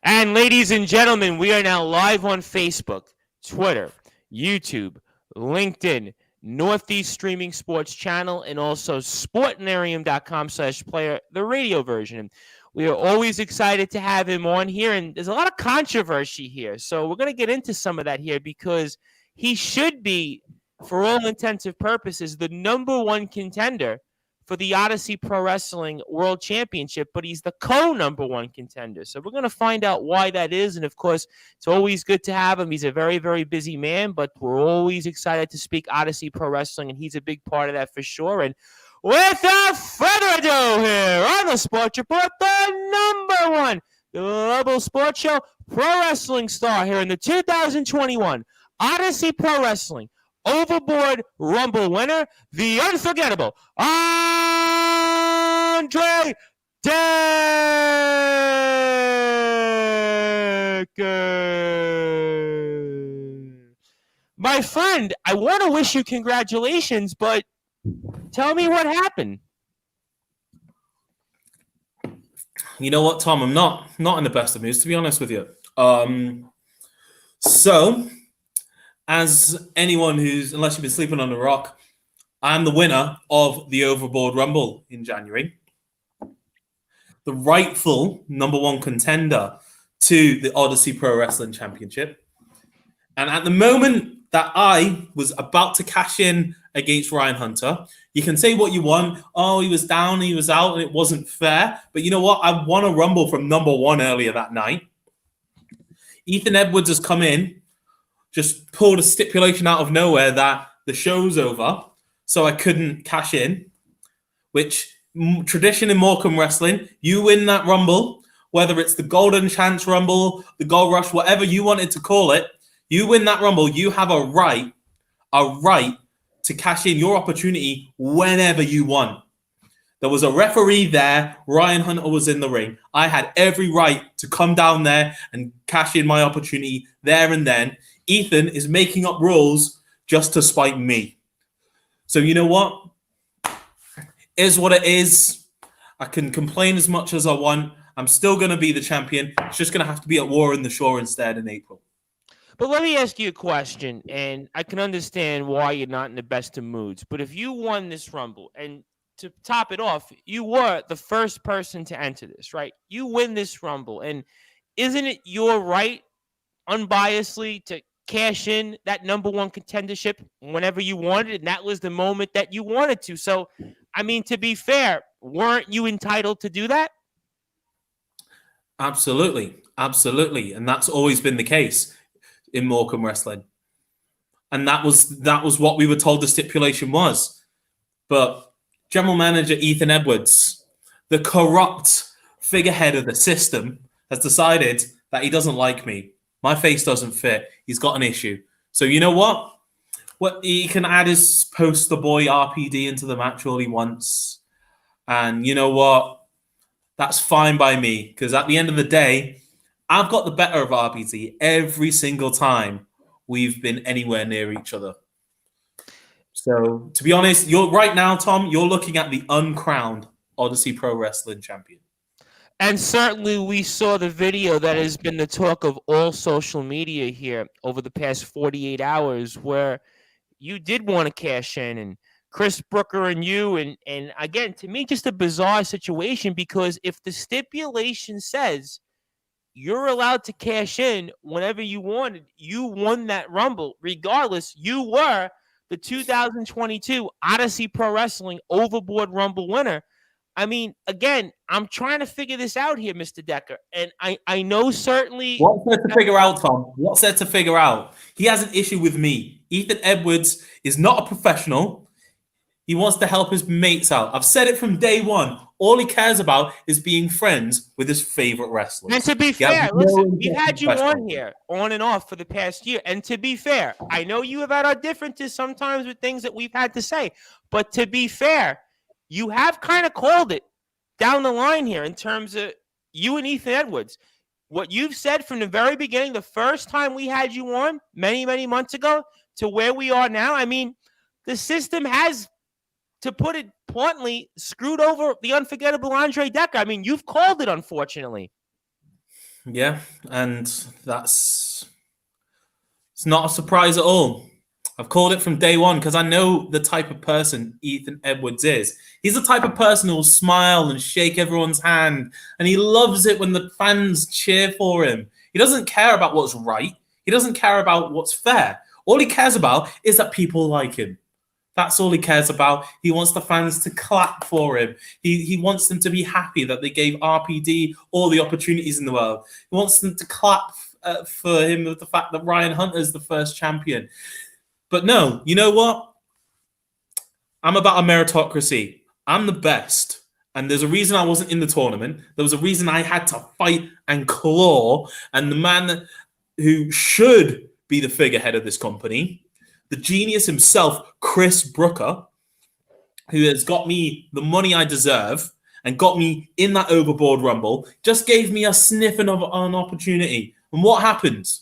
And ladies and gentlemen, we are now live on Facebook, Twitter, YouTube, LinkedIn, Northeast Streaming Sports Channel, and also sportnarium.com/player, the radio version. We are always excited to have him on here, and there's a lot of controversy here. So we're going to get into some of that here because he should be, for all intensive purposes, the number one contender for the Odyssey Pro Wrestling World Championship, but he's the co-number one contender. So we're going to find out why that is. And, of course, it's always good to have him. He's a very, very busy man, but we're always excited to speak Odyssey Pro Wrestling, and he's a big part of that for sure. And without further ado here on the Sports Report, the number one global sports show, pro wrestling star here in the 2021 Odyssey Pro Wrestling Overboard Rumble winner, the unforgettable Andre Dekker. My friend, I want to wish you congratulations, but tell me what happened. You know what, Tom? I'm not in the best of moods, to be honest with you. So, as anyone unless you've been sleeping on a rock, I'm the winner of the Overboard Rumble in January. The rightful number one contender to the Odyssey Pro Wrestling Championship. And at the moment that I was about to cash in against Ryan Hunter, you can say what you want. Oh, he was down, he was out, and it wasn't fair. But you know what? I won a Rumble from number one earlier that night. Ethan Edwards has come in, just pulled a stipulation out of nowhere that the show's over, so I couldn't cash in, which tradition in Morecambe Wrestling, you win that Rumble, whether it's the Golden Chance Rumble, the Gold Rush, whatever you wanted to call it, you win that Rumble, you have a right to cash in your opportunity whenever you want. There was a referee there. Ryan Hunter was in the ring. I had every right to come down there and cash in my opportunity there and then. Ethan is making up rules just to spite me. So you know what? Is what it is. I can complain as much as I want. I'm still going to be the champion. It's just going to have to be at War in the Shore instead in April. But let me ask you a question, and I can understand why you're not in the best of moods. But if you won this Rumble, and to top it off, you were the first person to enter this, right? You win this Rumble, and isn't it your right, unbiasedly, to cash in that number one contendership whenever you wanted, and that was the moment that you wanted to? So, I mean, to be fair, weren't you entitled to do that? Absolutely. And that's always been the case in Morecambe Wrestling. And that was what we were told the stipulation was. But General Manager Ethan Edwards, the corrupt figurehead of the system, has decided that he doesn't like me. My face doesn't fit. He's got an issue. So you know what? He can add his poster boy RPD into the match all he wants. And you know what? That's fine by me. Because at the end of the day, I've got the better of RPD every single time we've been anywhere near each other. So, to be honest, you're right now, Tom, you're looking at the uncrowned Odyssey Pro Wrestling champion. And certainly we saw the video that has been the talk of all social media here over the past 48 hours where you did want to cash in, and Chris Brooker and you, and again, to me, just a bizarre situation, because if the stipulation says you're allowed to cash in whenever you wanted, you won that Rumble. Regardless, you were the 2022 Odyssey Pro Wrestling Overboard Rumble winner. I mean, again, I'm trying to figure this out here, Mr. Dekker. And I know certainly... What's there to figure out, Tom? What's there to figure out? He has an issue with me. Ethan Edwards is not a professional. He wants to help his mates out. I've said it from day one. All he cares about is being friends with his favorite wrestlers. And to be fair, listen, we've had you on here on and off for the past year. And to be fair, I know you have had our differences sometimes with things that we've had to say. But to be fair, you have kind of called it down the line here in terms of you and Ethan Edwards. What you've said from the very beginning, the first time we had you on many, many months ago to where we are now, I mean, the system has, to put it bluntly, screwed over the unforgettable Andre Dekker. I mean, you've called it, unfortunately. Yeah, and it's not a surprise at all. I've called it from day one because I know the type of person Ethan Edwards is. He's the type of person who will smile and shake everyone's hand, and he loves it when the fans cheer for him. He doesn't care about what's right. He doesn't care about what's fair. All he cares about is that people like him. That's all he cares about. He wants the fans to clap for him. He wants them to be happy that they gave RPD all the opportunities in the world. He wants them to clap for him with the fact that Ryan Hunter is the first champion. But no, you know what? I'm about a meritocracy. I'm the best. And there's a reason I wasn't in the tournament. There was a reason I had to fight and claw. And the man who should be the figurehead of this company, the genius himself, Chris Brooker, who has got me the money I deserve and got me in that Overboard Rumble, just gave me a sniffing of an opportunity. And what happened?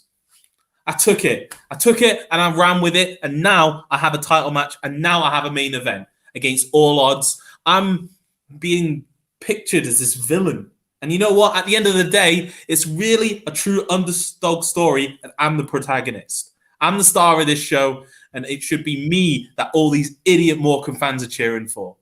I took it and I ran with it. And now I have a title match and now I have a main event against all odds. I'm being pictured as this villain. And you know what? At the end of the day, it's really a true underdog story and I'm the protagonist. I'm the star of this show and it should be me that all these idiot Morecambe fans are cheering for.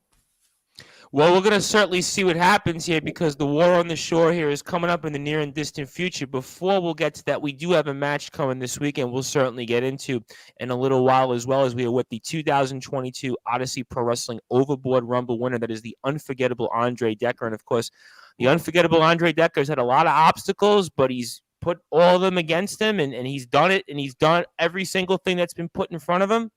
Well, we're going to certainly see what happens here because the war on the shore here is coming up in the near and distant future. Before we'll get to that, we do have a match coming this weekend we'll certainly get into in a little while as well, as we are with the 2022 Odyssey Pro Wrestling Overboard Rumble winner. That is the unforgettable Andre Dekker. And, of course, the unforgettable Andre Dekker has had a lot of obstacles, but he's put all of them against him, and he's done it, and he's done every single thing that's been put in front of him.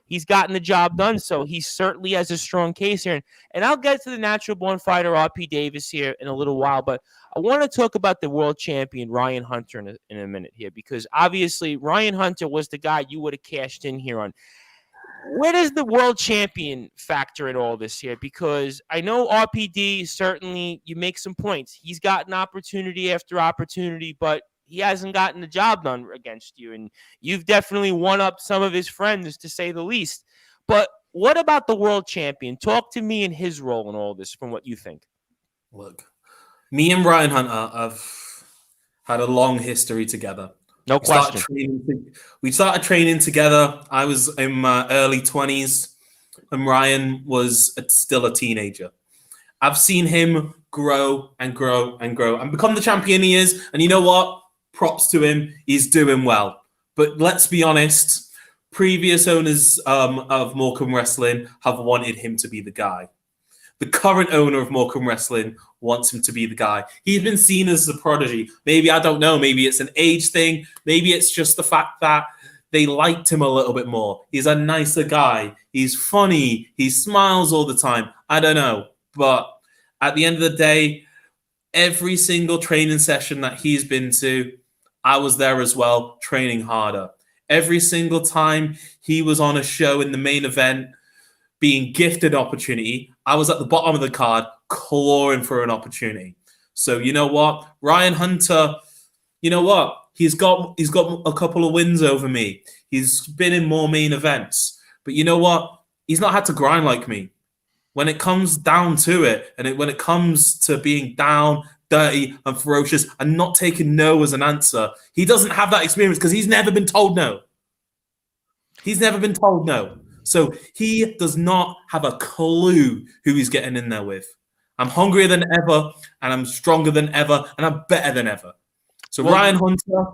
He's gotten the job done, so he certainly has a strong case here. And I'll get to the natural-born fighter, R.P. Davis, here in a little while, but I want to talk about the world champion, Ryan Hunter, in a minute here, because obviously Ryan Hunter was the guy you would have cashed in here on. Where does the world champion factor in all this here? Because I know RPD, certainly you make some points. He's gotten opportunity after opportunity, but he hasn't gotten the job done against you. And you've definitely won up some of his friends, to say the least. But what about the world champion? Talk to me in his role in all this from what you think. Look, me and Ryan Hunter have had a long history together. No question. We started training together. I was in my early 20s, and Ryan was still a teenager. I've seen him grow and grow and grow and become the champion he is. And you know what? Props to him. He's doing well. But let's be honest, previous owners of Morecambe Wrestling have wanted him to be the guy. The current owner of Morecambe Wrestling wants him to be the guy. He's been seen as a prodigy. Maybe, I don't know, maybe it's an age thing. Maybe it's just the fact that they liked him a little bit more. He's a nicer guy. He's funny. He smiles all the time. I don't know. But at the end of the day, every single training session that he's been to, I was there as well, training harder. Every single time he was on a show in the main event, being gifted opportunity, I was at the bottom of the card clawing for an opportunity. So you know what? Ryan Hunter, you know what? He's got a couple of wins over me. He's been in more main events. But you know what? He's not had to grind like me. When it comes down to it, and when it comes to being down, dirty, and ferocious, and not taking no as an answer, he doesn't have that experience because he's never been told no. He's never been told no. So he does not have a clue who he's getting in there with. I'm hungrier than ever, and I'm stronger than ever, and I'm better than ever. So Ryan Hunter,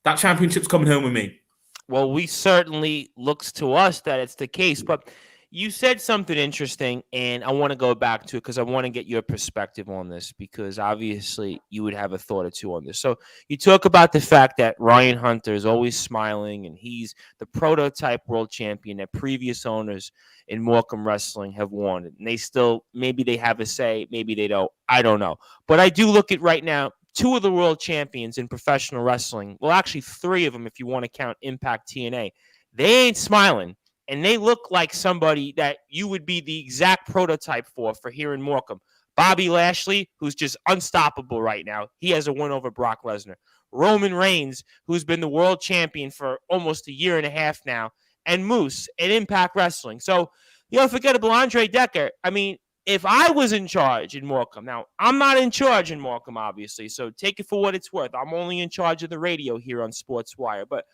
that championship's coming home with me. Well, we certainly looks to us that it's the case, but you said something interesting, and I want to go back to it because I want to get your perspective on this because obviously you would have a thought or two on this. So you talk about the fact that Ryan Hunter is always smiling, and he's the prototype world champion that previous owners in Morecambe Wrestling have wanted. And they still, maybe they have a say, maybe they don't. I don't know. But I do look at right now, two of the world champions in professional wrestling, well, actually three of them if you want to count Impact TNA, they ain't smiling. And they look like somebody that you would be the exact prototype for here in Morecambe. Bobby Lashley, who's just unstoppable right now. He has a win over Brock Lesnar. Roman Reigns, who's been the world champion for almost a year and a half now. And Moose at Impact Wrestling. So the unforgettable Andre Dekker, I mean, if I was in charge in Morecambe, now I'm not in charge in Morecambe, obviously, so take it for what it's worth. I'm only in charge of the radio here on Sportswire, but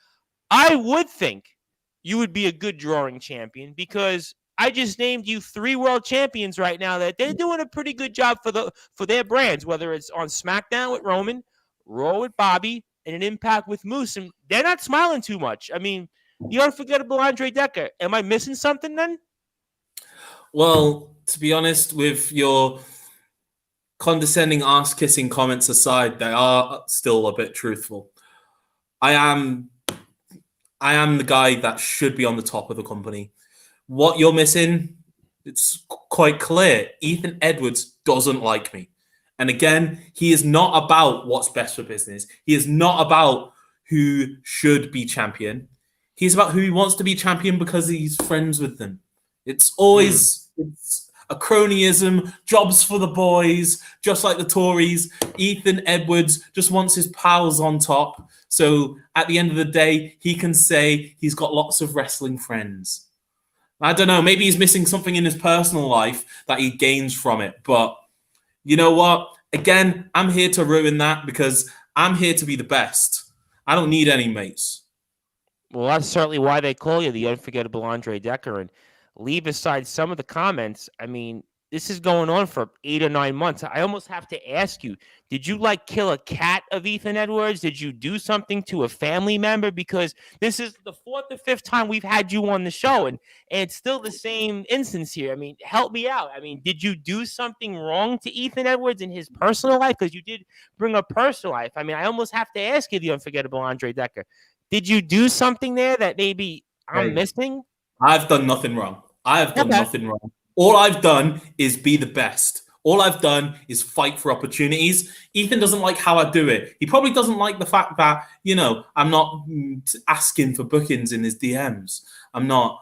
I would think you would be a good drawing champion because I just named you 3 world champions right now that they're doing a pretty good job for their brands, whether it's on SmackDown with Roman, Raw with Bobby, and an Impact with Moose, and they're not smiling too much. I mean, the unforgettable Andre Dekker. Am I missing something then? Well, to be honest, with your condescending ass-kissing comments aside, they are still a bit truthful. I am the guy that should be on the top of the company. What you're missing, it's quite clear. Ethan Edwards doesn't like me. And again, he is not about what's best for business. He is not about who should be champion. He's about who he wants to be champion because he's friends with them. It's always it's a cronyism, jobs for the boys, just like the Tories. Ethan Edwards just wants his pals on top. So at the end of the day, he can say he's got lots of wrestling friends. I don't know, maybe he's missing something in his personal life that he gains from it. But you know what? Again, I'm here to ruin that because I'm here to be the best. I don't need any mates. Well, that's certainly why they call you the unforgettable Andre Dekker. And leave aside some of the comments, I mean, this is going on for 8 or 9 months. I almost have to ask you, did you kill a cat of Ethan Edwards? Did you do something to a family member? Because this is the 4th or 5th time we've had you on the show, and it's still the same instance here. I mean, help me out. I mean, did you do something wrong to Ethan Edwards in his personal life? Because you did bring up personal life. I mean, I almost have to ask you, the unforgettable Andre Dekker, did you do something there that maybe I'm missing? I've done nothing wrong. I have done nothing wrong. All I've done is be the best. All I've done is fight for opportunities. Ethan doesn't like how I do it. He probably doesn't like the fact that, I'm not asking for bookings in his DMs. I'm not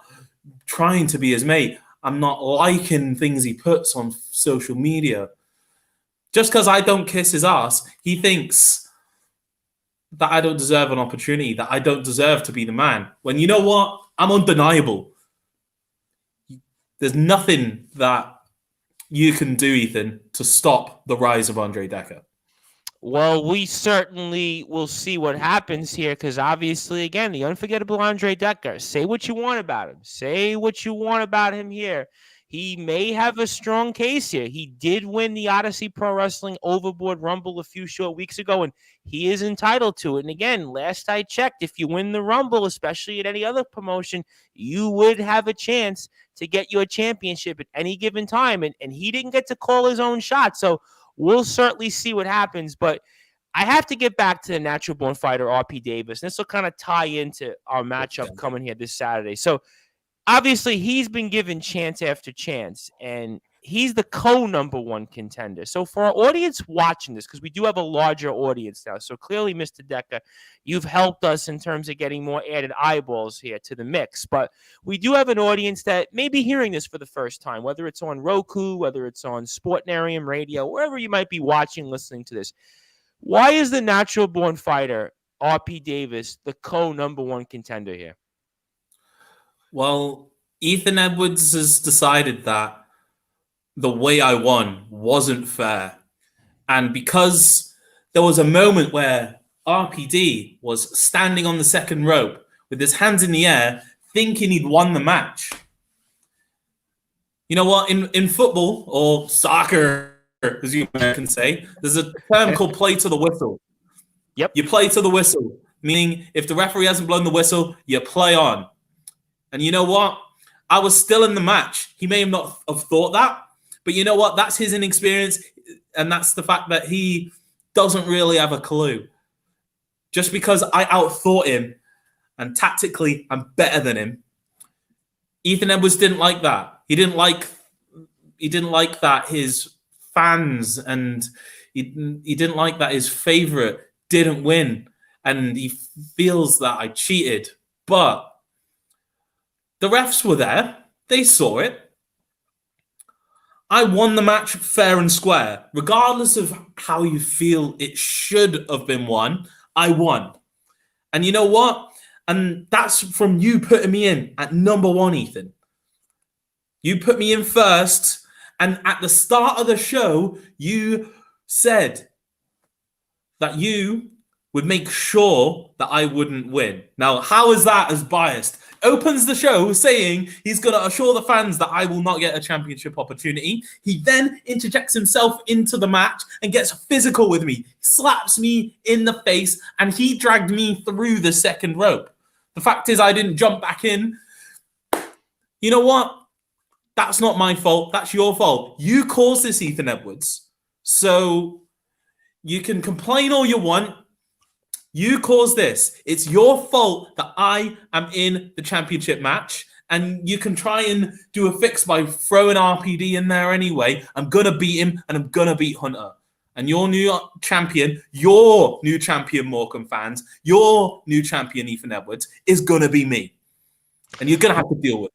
trying to be his mate. I'm not liking things he puts on social media. Just because I don't kiss his ass, he thinks that I don't deserve an opportunity, that I don't deserve to be the man. When you know what? I'm undeniable. There's nothing that you can do, Ethan, to stop the rise of Andre Dekker. Well, we certainly will see what happens here because obviously, again, the unforgettable Andre Dekker, say what you want about him. Say what you want about him here. He may have a strong case here. He did win the Odyssey Pro Wrestling Overboard Rumble a few short weeks ago, and he is entitled to it. And again, last I checked, if you win the Rumble, especially at any other promotion, you would have a chance to get your championship at any given time. And he didn't get to call his own shot. So we'll certainly see what happens. But I have to get back to the natural born fighter, RP Davis. This will kind of tie into our matchup coming here this Saturday. So obviously, he's been given chance after chance, and he's the co-number 1 contender. So for our audience watching this, because we do have a larger audience now, so clearly, Mr. Dekker, you've helped us in terms of getting more added eyeballs here to the mix. But we do have an audience that may be hearing this for the first time, whether it's on Roku, whether it's on Sportnarium Radio, wherever you might be watching, listening to this. Why is the natural born fighter, RP Davis, the co-number 1 contender here? Well, Ethan Edwards has decided that the way I won wasn't fair. And because there was a moment where RPD was standing on the second rope with his hands in the air, thinking he'd won the match. You know what? In football, or soccer, as you can say, there's a term called play to the whistle. Yep. You play to the whistle, meaning if the referee hasn't blown the whistle, you play on. And you know what? I was still in the match. He may not have thought that, but you know what? That's his inexperience, and that's the fact that he doesn't really have a clue. Just because I outthought him, and tactically I'm better than him, Ethan Edwards didn't like that. He didn't like that his fans and he didn't like that his favorite didn't win, and he feels that I cheated. But the refs were there. They saw it. I won the match fair and square. Regardless of how you feel it should have been won, I won. And you know what? And that's from you putting me in at number 1, Ethan. You put me in first, And at the start of the show, you said that you would make sure that I wouldn't win. Now, how is that as biased? Opens the show saying he's going to assure the fans that I will not get a championship opportunity. He then interjects himself into the match and gets physical with me, slaps me in the face, and he dragged me through the second rope. The fact is, I didn't jump back in. You know what? That's not my fault. That's your fault. You caused this, Ethan Edwards. So you can complain all you want. You caused this. It's your fault that I am in the championship match. And you can try and do a fix by throwing RPD in there anyway. I'm going to beat him, and I'm going to beat Hunter. And your new champion, Morecambe fans, your new champion, Ethan Edwards, is going to be me. And you're going to have to deal with it.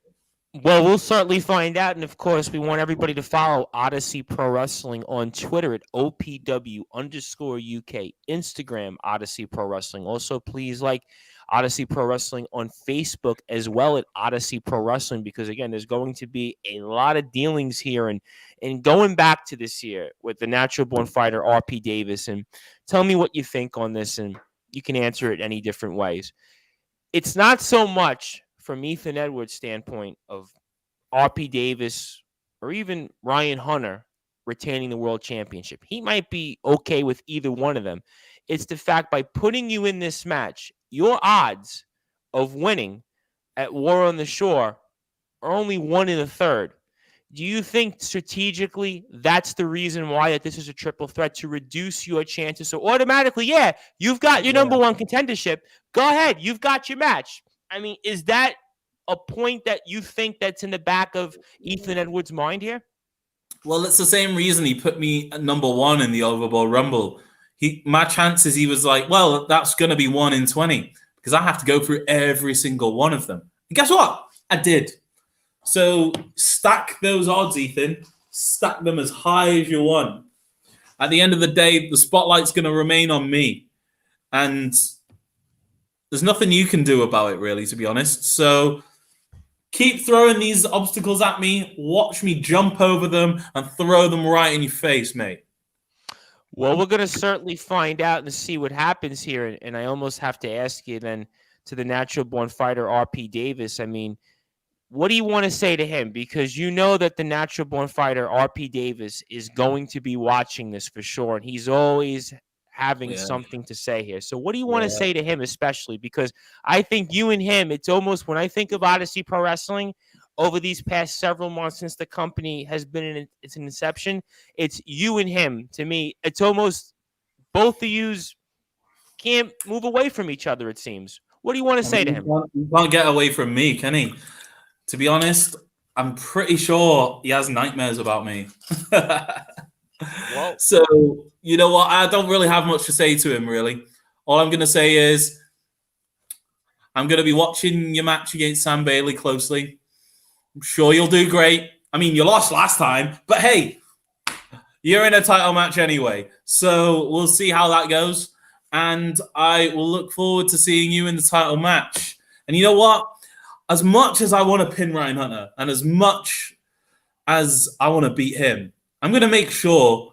Well, we'll certainly find out. And, of course, we want everybody to follow Odyssey Pro Wrestling on Twitter at OPW_UK, Instagram, Odyssey Pro Wrestling. Also, please like Odyssey Pro Wrestling on Facebook as well at Odyssey Pro Wrestling, because, again, there's going to be a lot of dealings here. And going back to this year with the natural born fighter, RP Davis, and tell me what you think on this, and you can answer it any different ways. It's not so much from Ethan Edwards' standpoint of RP Davis or even Ryan Hunter retaining the world championship. He might be okay with either one of them. It's the fact by putting you in this match, your odds of winning at War on the Shore are only 1 1/3. Do you think strategically that's the reason why that this is a triple threat, to reduce your chances? So automatically, yeah, you've got your number one contendership. Go ahead. You've got your match. I mean, is that a point that you think that's in the back of Ethan Edwards' mind here? Well, it's the same reason he put me at number 1 in the Overboard Rumble. My chances, he was like, well, that's going to be 1 in 20 because I have to go through every single one of them. And guess what? I did. So stack those odds, Ethan. Stack them as high as you want. At the end of the day, the spotlight's going to remain on me. And there's nothing you can do about it, really, to be honest. So keep throwing these obstacles at me. Watch me jump over them and throw them right in your face, mate. Well, we're going to certainly find out and see what happens here. And I almost have to ask you then, to the natural born fighter, RP Davis, I mean, what do you want to say to him? Because you know that the natural born fighter, RP Davis, is going to be watching this for sure. And he's always having something to say here. So what do you want to say to him especially? Because I think you and him, it's almost, when I think of Odyssey Pro Wrestling over these past several months since the company has been in its inception, it's you and him. To me, it's almost both of yous can't move away from each other, it seems. What do you want to say to him? He can't get away from me, can he? To be honest, I'm pretty sure he has nightmares about me. Well, so, you know what? I don't really have much to say to him, really. All I'm going to say is I'm going to be watching your match against Sam Bailey closely. I'm sure you'll do great. I mean, you lost last time, but hey, you're in a title match anyway. So we'll see how that goes. And I will look forward to seeing you in the title match. And you know what? As much as I want to pin Ryan Hunter and as much as I want to beat him, I'm going to make sure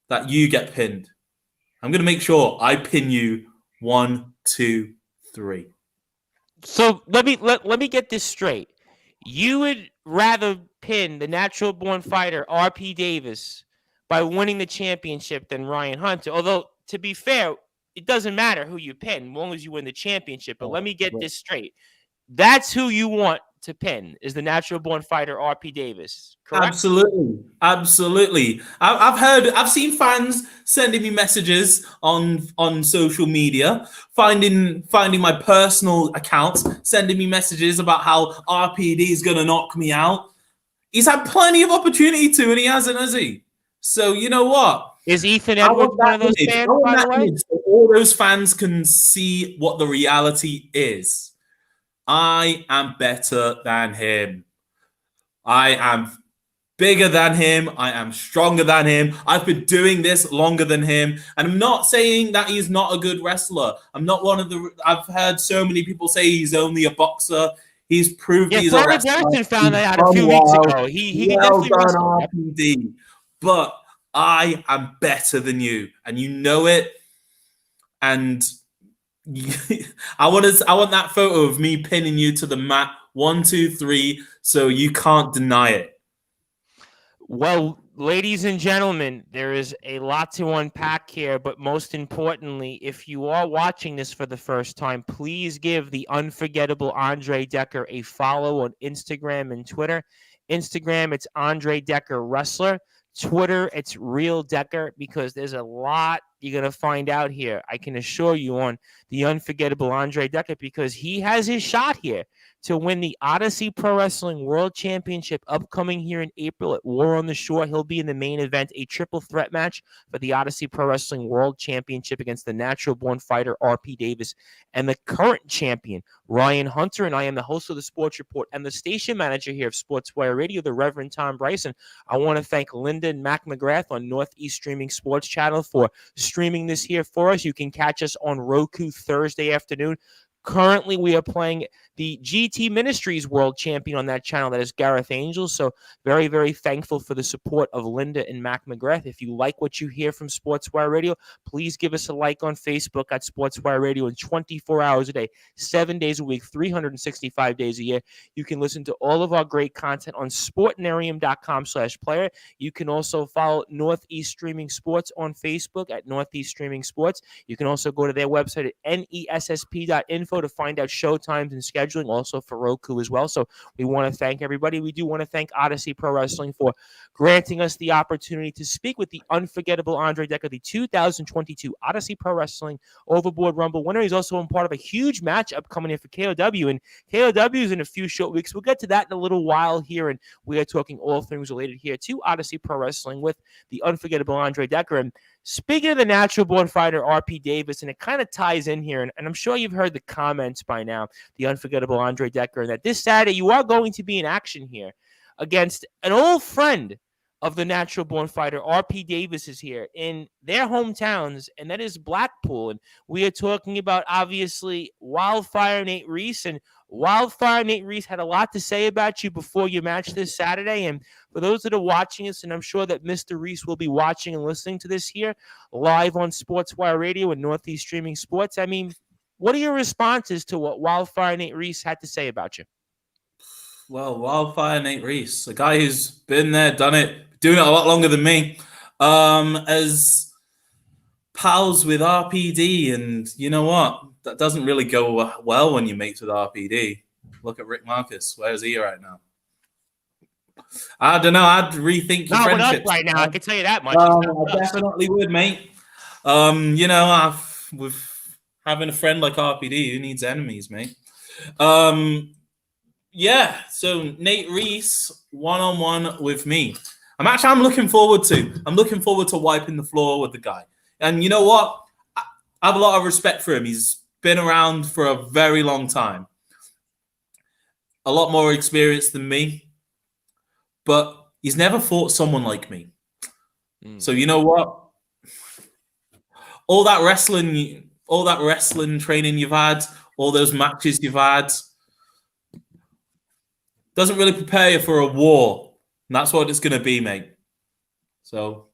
that you get pinned. I'm going to make sure I pin you 1, 2, 3. So let me get this straight. You would rather pin the natural born fighter, RP Davis, by winning the championship than Ryan Hunter. Although, to be fair, it doesn't matter who you pin as long as you win the championship. But let me get this straight. That's who you want to pin, is the natural born fighter, RP Davis. Correct? Absolutely. I've seen fans sending me messages on social media, finding my personal accounts, sending me messages about how RPD is going to knock me out. He's had plenty of opportunity to, and he hasn't, has he? So you know what? Is Ethan Edwards one of those fans, by the way? So all those fans can see what the reality is. I am better than him. I am bigger than him. I am stronger than him. I've been doing this longer than him. And I'm not saying that he's not a good wrestler. I'm not one of the... I've heard so many people say he's only a boxer. He's proved Yeah, he's a Florida wrestler. Garrison found He's that out a done few weeks well. ago. He can Well definitely done, wrestle. Yep. RPD. But I am better than you, and you know it. And I want that photo of me pinning you to the mat, 1, 2, 3, so you can't deny it. Well, ladies and gentlemen, there is a lot to unpack here, but most importantly, if you are watching this for the first time, please give the unforgettable Andre Dekker a follow on Instagram and Twitter. Instagram, it's Andre Dekker Wrestler. Twitter, it's Real Dekker, because there's a lot you're going to find out here. I can assure you on the unforgettable Andre Dekker, because he has his shot here to win the Odyssey Pro Wrestling World Championship upcoming here in April at War on the Shore. He'll be in the main event, a triple threat match for the Odyssey Pro Wrestling World Championship against the natural born fighter RP Davis and the current champion Ryan Hunter. And I am the host of the Sports Report and the station manager here of Sportswire Radio, the Reverend Tom Bryson. I want to thank Linda and Mac McGrath on Northeast Streaming Sports Channel for streaming this here for us. You can catch us on Roku Thursday afternoon. Currently, we are playing the GT Ministries World Champion on that channel. That is Gareth Angel. So very, very thankful for the support of Linda and Mac McGrath. If you like what you hear from Sportswire Radio, please give us a like on Facebook at Sportswire Radio. And 24 hours a day, 7 days a week, 365 days a year, you can listen to all of our great content on sportnarium.com/player. You can also follow Northeast Streaming Sports on Facebook at Northeast Streaming Sports. You can also go to their website at nessp.info to find out show times and scheduling, also for Roku as well. So we want to thank everybody. We do want to thank Odyssey Pro Wrestling for granting us the opportunity to speak with the unforgettable Andre Dekker, the 2022 Odyssey Pro Wrestling Overboard Rumble winner. He's also a part of a huge match upcoming here for KOW, and KOW is in a few short weeks. We'll get to that in a little while here, and we are talking all things related here to Odyssey Pro Wrestling with the unforgettable Andre Dekker. And speaking of the natural born fighter RP Davis, and it kind of ties in here, and I'm sure you've heard the comments by now, the unforgettable Andre Dekker, and that this Saturday you are going to be in action here against an old friend of the natural born fighter. RP Davis is here in their hometowns, and that is Blackpool. And we are talking about, obviously, Wildfire Nate Reese. And Wildfire Nate Reese had a lot to say about you before your match this Saturday. And for those that are watching us, and I'm sure that Mr. Reese will be watching and listening to this here live on Sportswire Radio and Northeast Streaming Sports, I mean, what are your responses to what Wildfire Nate Reese had to say about you? Well, Wildfire Nate Reese, a guy who's been there, done it, doing it a lot longer than me, as pals with RPD, and you know what? That doesn't really go well when you mates with RPD. Look at Rick Marcus. Where's he right now? I don't know. I'd rethink your friendship right now. I can tell you that much. I definitely would, mate. You know, with having a friend like RPD, who needs enemies, mate? Yeah, so Nate Reese one-on-one with me. I'm looking forward to wiping the floor with the guy. And you know what? I have a lot of respect for him. He's been around for a very long time. A lot more experience than me. But he's never fought someone like me. So you know what? All that wrestling training you've had, all those matches you've had, doesn't really prepare you for a war. And that's what it's going to be, mate. So,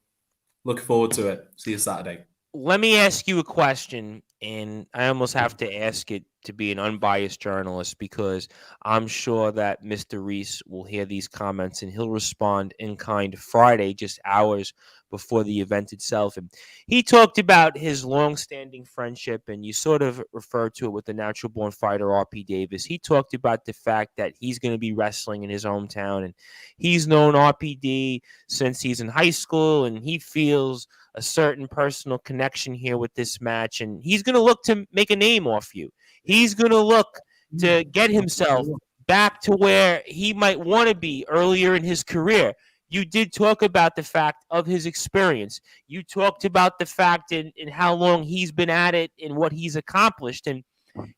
looking forward to it. See you Saturday. Let me ask you a question, and I almost have to ask it to be an unbiased journalist, because I'm sure that Mr. Reese will hear these comments and he'll respond in kind Friday, just hours before the event itself. And he talked about his long-standing friendship, and you sort of referred to it with the natural born fighter RP Davis. He talked about the fact that he's going to be wrestling in his hometown, and he's known RPD since he's in high school, and he feels a certain personal connection here with this match, and he's going to look to make a name off you. He's going to look to get himself back to where he might want to be earlier in his career. You did talk about the fact of his experience. You talked about the fact in how long he's been at it and what he's accomplished, and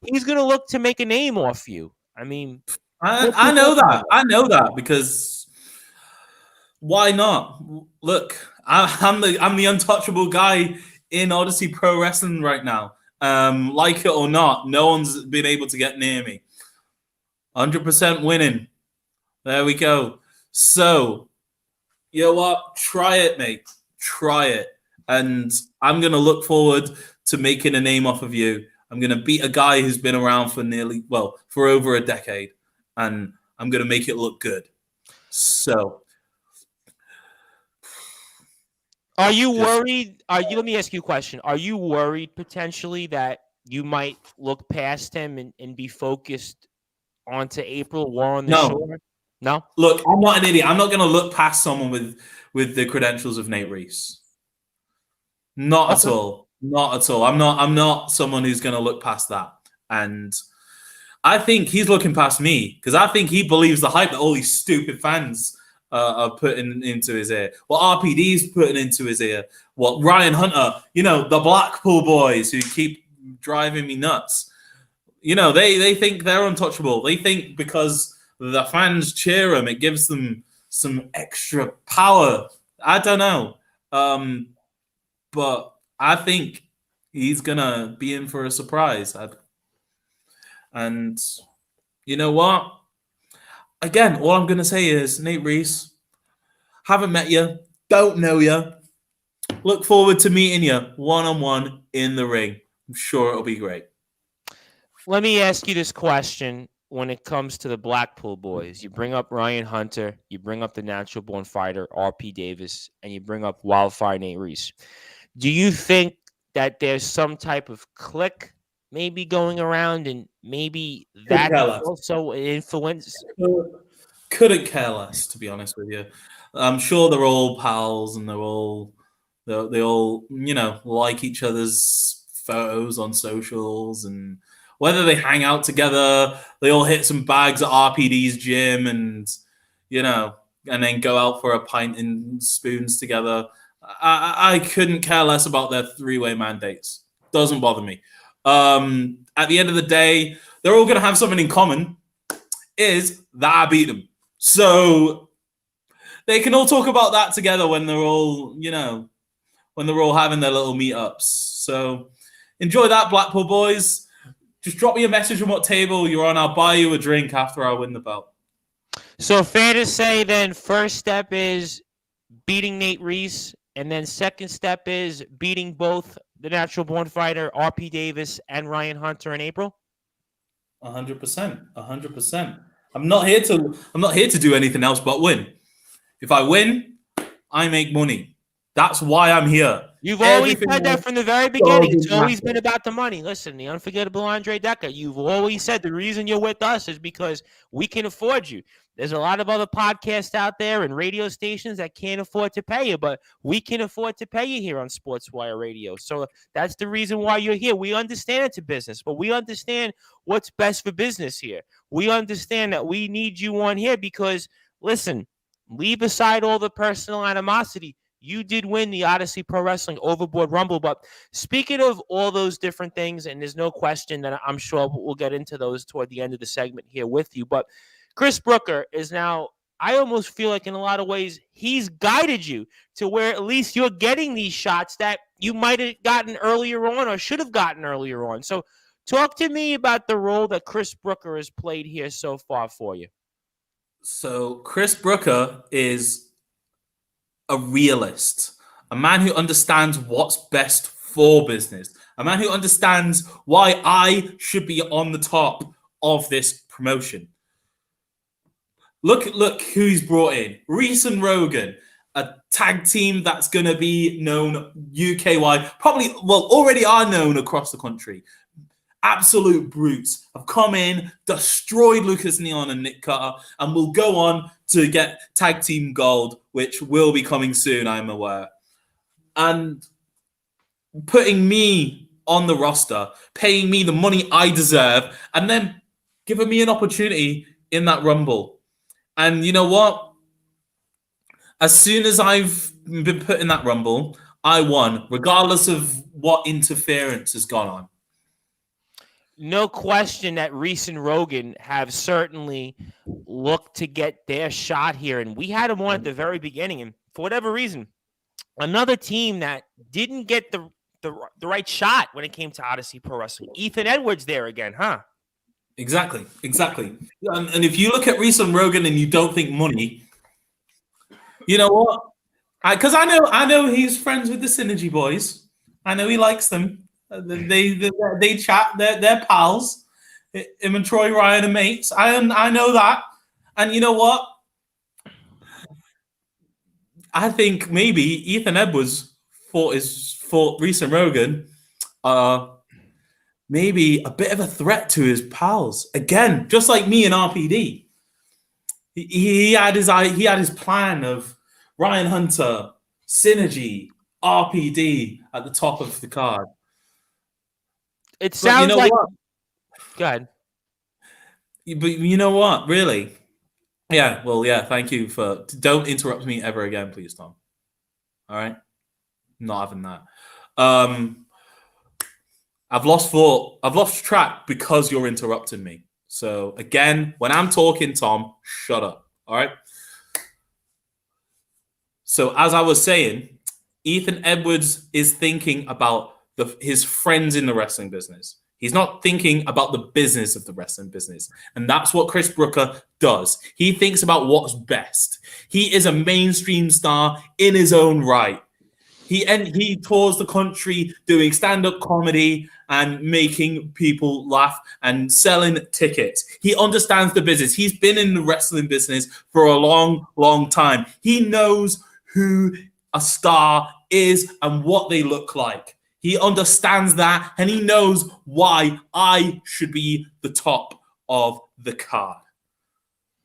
he's going to look to make a name off you. I mean, I know that. I know that, because why not? Look, I'm the untouchable guy in Odyssey Pro Wrestling right now. Like it or not, no one's been able to get near me. 100% winning. There we go. So, you know what? Try it, mate. Try it. And I'm going to look forward to making a name off of you. I'm going to beat a guy who's been around for over a decade. And I'm going to make it look good. So. Are you worried? Let me ask you a question. Are you worried potentially that you might look past him and be focused onto April War on the Shore? No? Look, I'm not an idiot. I'm not going to look past someone with the credentials of Nate Reese. Not at all. Not at all. I'm not someone who's going to look past that. And I think he's looking past me because I think he believes the hype that all these stupid fans are putting into his ear. What RPD's putting into his ear. What Ryan Hunter, the Blackpool boys who keep driving me nuts. They think they're untouchable. They think because the fans cheer them, it gives them some extra power. I don't know. But I think he's going to be in for a surprise. And you know what? Again, all I'm going to say is, Nate Reese, haven't met you, don't know you. Look forward to meeting you one-on-one in the ring. I'm sure it'll be great. Let me ask you this question when it comes to the Blackpool boys. You bring up Ryan Hunter, you bring up the natural born fighter, RP Davis, and you bring up Wildfire Nate Reese. Do you think that there's some type of clique maybe going around and maybe that also influence? Couldn't care less, to be honest with you. I'm sure they're all pals and they all like each other's photos on socials, and whether they hang out together, they all hit some bags at RPD's gym and then go out for a pint and spoons together. I couldn't care less about their three-way mandates. Doesn't bother me. At the end of the day, they're all going to have something in common, is that I beat them. So they can all talk about that together when they're all, when they're all having their little meetups. So enjoy that, Blackpool boys. Just drop me a message on what table you're on. I'll buy you a drink after I win the belt. So fair to say then, first step is beating Nate Reese, and then second step is beating both the natural born fighter, RP Davis, and Ryan Hunter in April? 100%. 100%. I'm not here to do anything else but win. If I win, I make money. That's why I'm here. You've always said that from the very beginning. It's always been about the money. Listen, the unforgettable Andre Dekker, you've always said the reason you're with us is because we can afford you. There's a lot of other podcasts out there and radio stations that can't afford to pay you, but we can afford to pay you here on Sportswire Radio. So that's the reason why you're here. We understand it's a business, but we understand what's best for business here. We understand that we need you on here because, listen, leave aside all the personal animosity. You did win the Odyssey Pro Wrestling Overboard Rumble, but speaking of all those different things, and there's no question that I'm sure we'll get into those toward the end of the segment here with you, but Chris Brooker is now, I almost feel like in a lot of ways, he's guided you to where at least you're getting these shots that you might have gotten earlier on or should have gotten earlier on. So talk to me about the role that Chris Brooker has played here so far for you. So Chris Brooker is a realist, a man who understands what's best for business, a man who understands why I should be on the top of this promotion. Look who he's brought in. Reese and Rogan, a tag team that's going to be known UK-wide, already are known across the country. Absolute brutes have come in, destroyed Lucas Neon and Nick Cutter, and will go on to get tag team gold, which will be coming soon, I'm aware. And putting me on the roster, paying me the money I deserve, and then giving me an opportunity in that Rumble. And you know what? As soon as I've been put in that Rumble, I won, regardless of what interference has gone on. No question that Reese and Rogan have certainly looked to get their shot here. And we had them on at the very beginning. And for whatever reason, another team that didn't get the right shot when it came to Odyssey Pro Wrestling. Ethan Edwards there again, huh? Exactly. And if you look at Reese and Rogan and you don't think money, you know what? Because I know he's friends with the Synergy boys. I know he likes them. They chat. They're pals. Him and Troy Ryan are mates. I know that. And you know what? I think maybe Ethan Edwards fought Reese and Rogan. Maybe a bit of a threat to his pals again, just like me and RPD. He had his plan of Ryan Hunter, Synergy, RPD at the top of the card. It sounds like. What? Go ahead. But you know what? Really? Yeah. Well, yeah. Thank you for. Don't interrupt me ever again, please, Tom. All right. Not having that. I've lost track because you're interrupting me. So again, when I'm talking, Tom, shut up. All right. So as I was saying, Ethan Edwards is thinking about his friends in the wrestling business. He's not thinking about the business of the wrestling business. And that's what Chris Brooker does. He thinks about what's best. He is a mainstream star in his own right. He tours the country doing stand-up comedy and making people laugh and selling tickets. He understands the business. He's been in the wrestling business for a long, long time. He knows who a star is and what they look like. He understands that, and he knows why I should be the top of the card.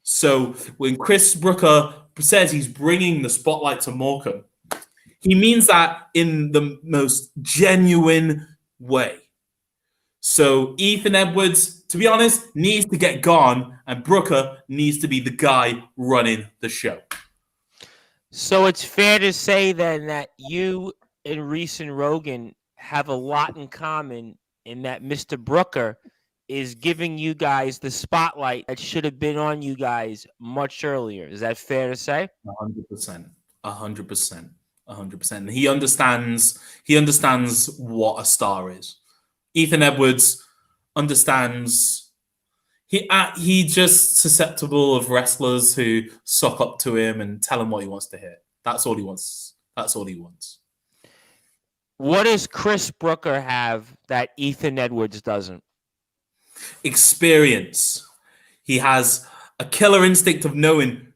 So when Chris Brooker says he's bringing the spotlight to Morecambe, he means that in the most genuine way. So Ethan Edwards, to be honest, needs to get gone, and Brooker needs to be the guy running the show. So it's fair to say then that you and Reese and Rogan have a lot in common in that Mr. Brooker is giving you guys the spotlight that should have been on you guys much earlier. Is that fair to say? 100%. 100%. 100%. He understands what a star is. Ethan Edwards understands. He's just susceptible of wrestlers who suck up to him and tell him what he wants to hear. That's all he wants. What does Chris Brooker have that Ethan Edwards doesn't? Experience. He has a killer instinct of knowing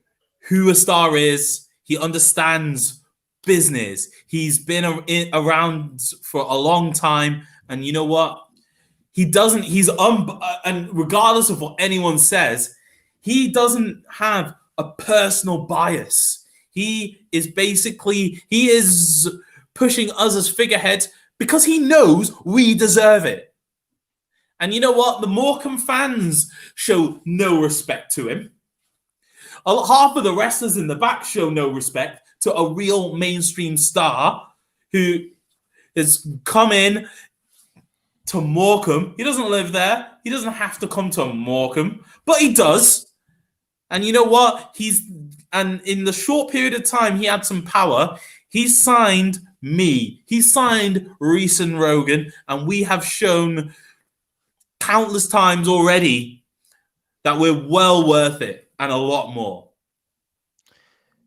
who a star is. He understands business. He's been around for a long time, and you know what? And regardless of what anyone says, he doesn't have a personal bias. He is pushing us as figureheads because he knows we deserve it. And you know what? The Morecambe fans show no respect to him. Half of the wrestlers in the back show no respect to a real mainstream star who has come in to Morecambe. He doesn't live there. He doesn't have to come to Morecambe, but he does. And you know what? And in the short period of time he had some power, he signed me. He signed Reese and Rogan, and we have shown countless times already that we're well worth it and a lot more.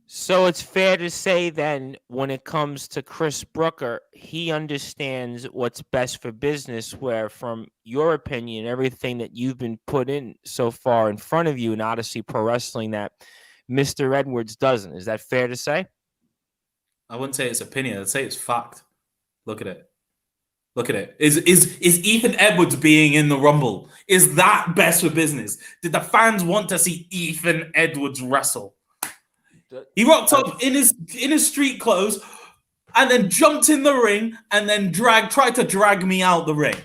So it's fair to say then, when it comes to Chris Brooker, he understands what's best for business, where from your opinion, everything that you've been put in so far in front of you in Odyssey Pro Wrestling, that Mr. Edwards doesn't. Is that fair to say? I wouldn't say it's opinion. I'd say it's fact. Look at it. Is Ethan Edwards being in the Rumble? Is that best for business? Did the fans want to see Ethan Edwards wrestle? He rocked up in his street clothes and then jumped in the ring and then tried to drag me out the ring.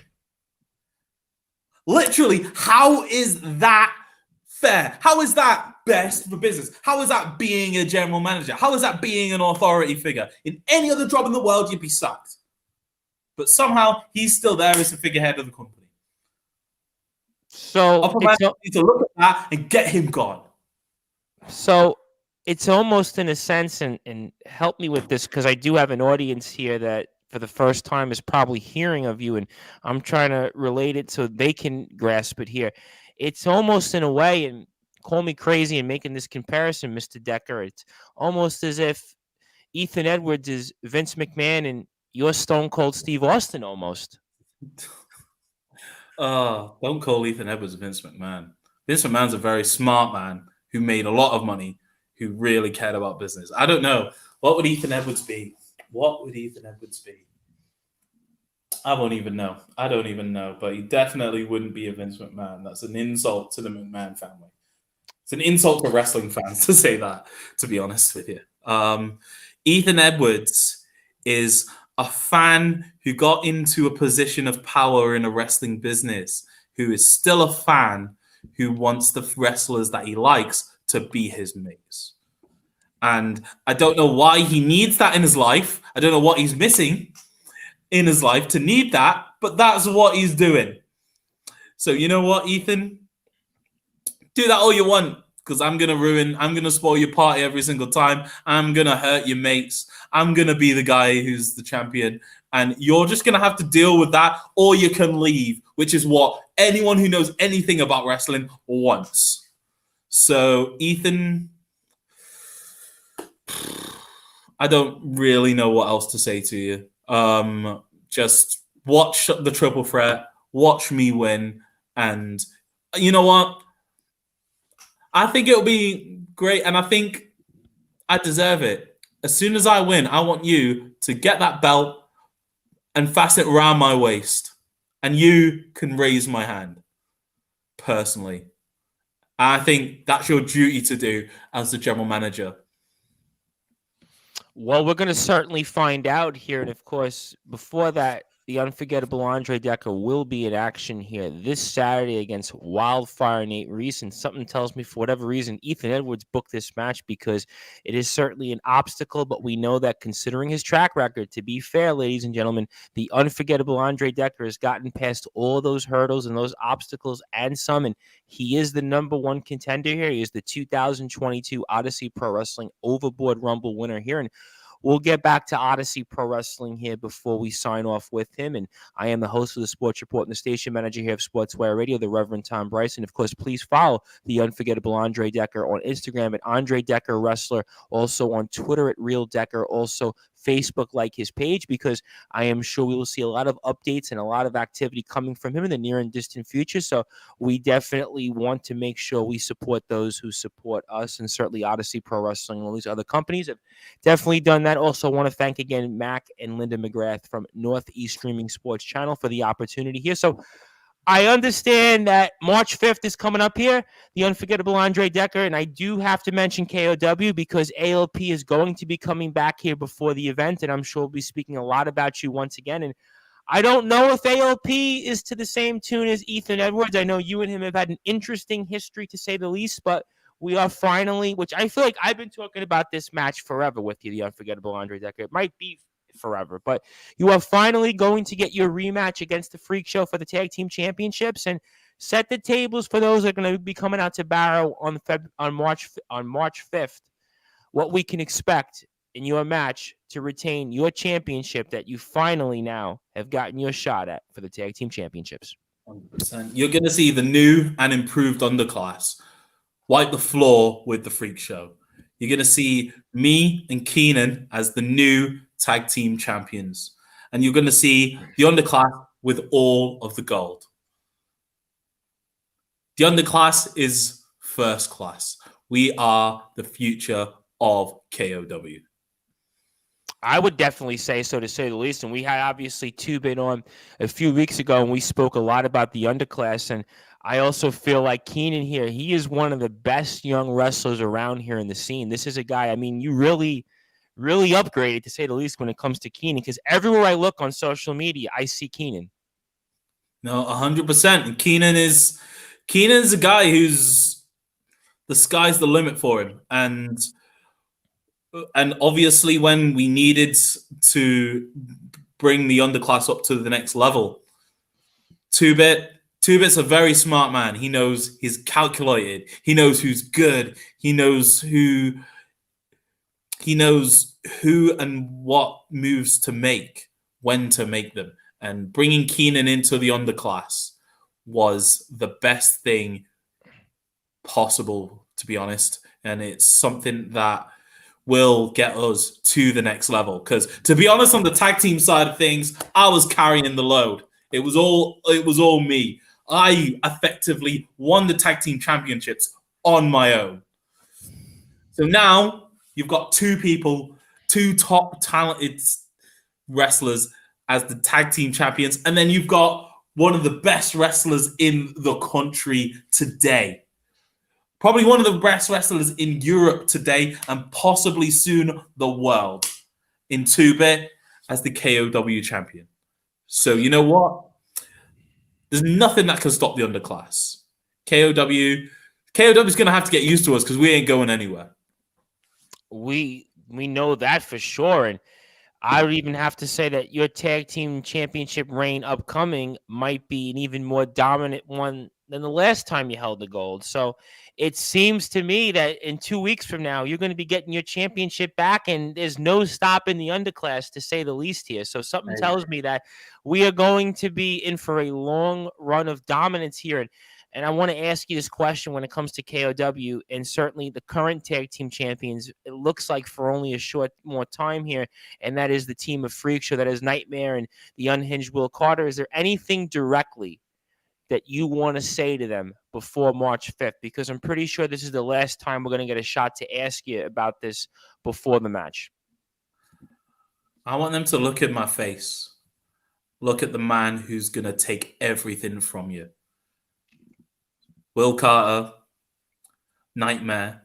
Literally, how is that fair? How is that best for business? How is that being a general manager? How is that being an authority figure? In any other job in the world, you'd be sacked. But somehow, he's still there as the figurehead of the company. So need to look at that and get him gone. So it's almost, in a sense, and help me with this, because I do have an audience here that for the first time is probably hearing of you, and I'm trying to relate it so they can grasp it here. it's almost in a way, and call me crazy in making this comparison, Mr. Dekker, it's almost as if Ethan Edwards is Vince McMahon and you're Stone Cold Steve Austin almost. Don't call Ethan Edwards Vince McMahon. Vince McMahon's a very smart man who made a lot of money, who really cared about business. I don't know. What would Ethan Edwards be? What would Ethan Edwards be? I won't even know. I don't even know. But he definitely wouldn't be a Vince McMahon. That's an insult to the McMahon family. It's an insult to wrestling fans to say that, to be honest with you. Ethan Edwards is a fan who got into a position of power in a wrestling business, who is still a fan, who wants the wrestlers that he likes to be his mates. And I don't know why he needs that in his life. I don't know what he's missing in his life to need that, but that's what he's doing. So you know what, Ethan? Do that all you want, because I'm going to spoil your party every single time. I'm going to hurt your mates. I'm going to be the guy who's the champion. And you're just going to have to deal with that, or you can leave, which is what anyone who knows anything about wrestling wants. So, Ethan, I don't really know what else to say to you. Just watch the triple threat, watch me win, and you know what? I think it'll be great, and I think I deserve it. As soon as I win, I want you to get that belt and fasten it around my waist, and you can raise my hand personally. I think that's your duty to do as the general manager. Well, we're going to certainly find out here. And of course, before that, the unforgettable Andre Dekker will be in action here this Saturday against Wildfire Nate Reese. And something tells me, for whatever reason, Ethan Edwards booked this match because it is certainly an obstacle. But we know that considering his track record, to be fair, ladies and gentlemen, the unforgettable Andre Dekker has gotten past all those hurdles and those obstacles and some. And he is the number one contender here. He is the 2022 Odyssey Pro Wrestling Overboard Rumble winner here. And we'll get back to Odyssey Pro Wrestling here before we sign off with him. And I am the host of the Sports Report and the station manager here of Sportzwire Radio, the Reverend Tom Bryce. And of course, please follow the unforgettable Andre Dekker on Instagram at Andre Dekker Wrestler, also on Twitter at Real Dekker, also Facebook, like his page, because I am sure we will see a lot of updates and a lot of activity coming from him in the near and distant future. So we definitely want to make sure we support those who support us, and certainly Odyssey Pro Wrestling and all these other companies have definitely done that. Also want to thank again Mac and Linda McGrath from Northeast Streaming Sports Channel for the opportunity here. So I understand that March 5th is coming up here, the unforgettable Andre Dekker, and I do have to mention KOW because ALP is going to be coming back here before the event, and I'm sure we'll be speaking a lot about you once again. And I don't know if ALP is to the same tune as Ethan Edwards. I know you and him have had an interesting history, to say the least, but we are finally, which I feel like I've been talking about this match forever with you, the unforgettable Andre Dekker. It might be forever, but you are finally going to get your rematch against the Freak Show for the Tag Team Championships, and set the tables for those that are going to be coming out to Barrow on March 5th. What we can expect in your match to retain your championship that you finally now have gotten your shot at for the Tag Team Championships. 100%. You're going to see the new and improved underclass wipe the floor with the Freak Show. You're going to see me and Keenan as the new tag team champions. And you're going to see the underclass with all of the gold. The underclass is first class. We are the future of KOW. I would definitely say so, to say the least. And we had obviously Tubin on a few weeks ago, and we spoke a lot about the underclass. And I also feel like Keenan here, he is one of the best young wrestlers around here in the scene. This is a guy, I mean, you really upgraded, to say the least, when it comes to Keenan, because everywhere I look on social media, I see Keenan. No, 100%. And Keenan's a guy who's, the sky's the limit for him. And obviously when we needed to bring the underclass up to the next level, Two-Bit's a very smart man. He knows he's calculated. He knows who's good. He knows who and what moves to make, when to make them. And bringing Keenan into the underclass was the best thing possible, to be honest. And it's something that will get us to the next level. Because to be honest, on the tag team side of things, I was carrying the load. It was all me. I effectively won the tag team championships on my own. So now you've got two people, two top talented wrestlers as the tag team champions, and then you've got one of the best wrestlers in the country today. Probably one of the best wrestlers in Europe today, and possibly soon the world, in 2-bit as the KOW champion. So you know what? There's nothing that can stop the underclass. KOW is going to have to get used to us because we ain't going anywhere. We know that for sure, and I would even have to say that your tag team championship reign upcoming might be an even more dominant one than the last time you held the gold. So it seems to me that in 2 weeks from now, you're going to be getting your championship back, and there's no stopping the underclass, to say the least here. So something tells me that we are going to be in for a long run of dominance here. And I want to ask you this question when it comes to KOW and certainly the current tag team champions. It looks like for only a short more time here, and that is the team of Freak Show, that is Nightmare and the Unhinged Will Carter. Is there anything directly that you want to say to them before March 5th? Because I'm pretty sure this is the last time we're going to get a shot to ask you about this before the match. I want them to look at my face. Look at the man who's going to take everything from you. Will Carter, Nightmare.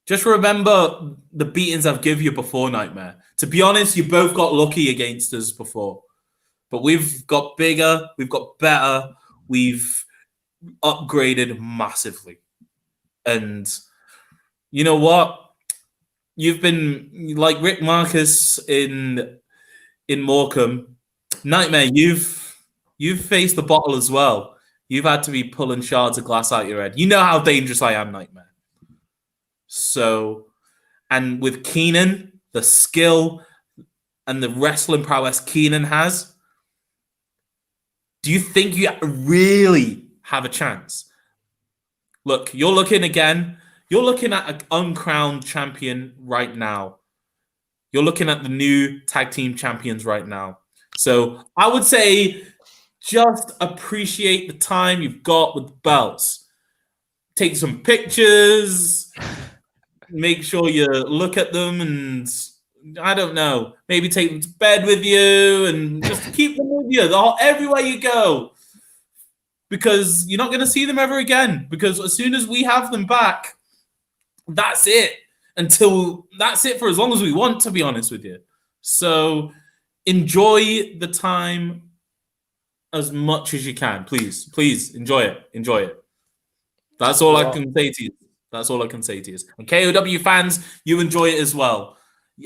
Just remember the beatings I've given you before, Nightmare. To be honest, you both got lucky against us before. But we've got bigger, we've got better, we've upgraded massively. And you know what? You've been like Rick Marcus in Morecambe. Nightmare, you've faced the bottle as well. You've had to be pulling shards of glass out your head. You know how dangerous I am, Nightmare. So, and with Keenan, the skill and the wrestling prowess Keenan has, do you think you really have a chance? Look, you're looking again. You're looking at an uncrowned champion right now. You're looking at the new tag team champions right now. So I would say just appreciate the time you've got with the belts. Take some pictures. Make sure you look at them and, I don't know, maybe take them to bed with you and just keep them with you everywhere you go. Because you're not going to see them ever again. Because as soon as we have them back, that's it. That's it for as long as we want, to be honest with you. So enjoy the time as much as you can. Please enjoy it. That's all I can say to you. And KOW fans, you enjoy it as well.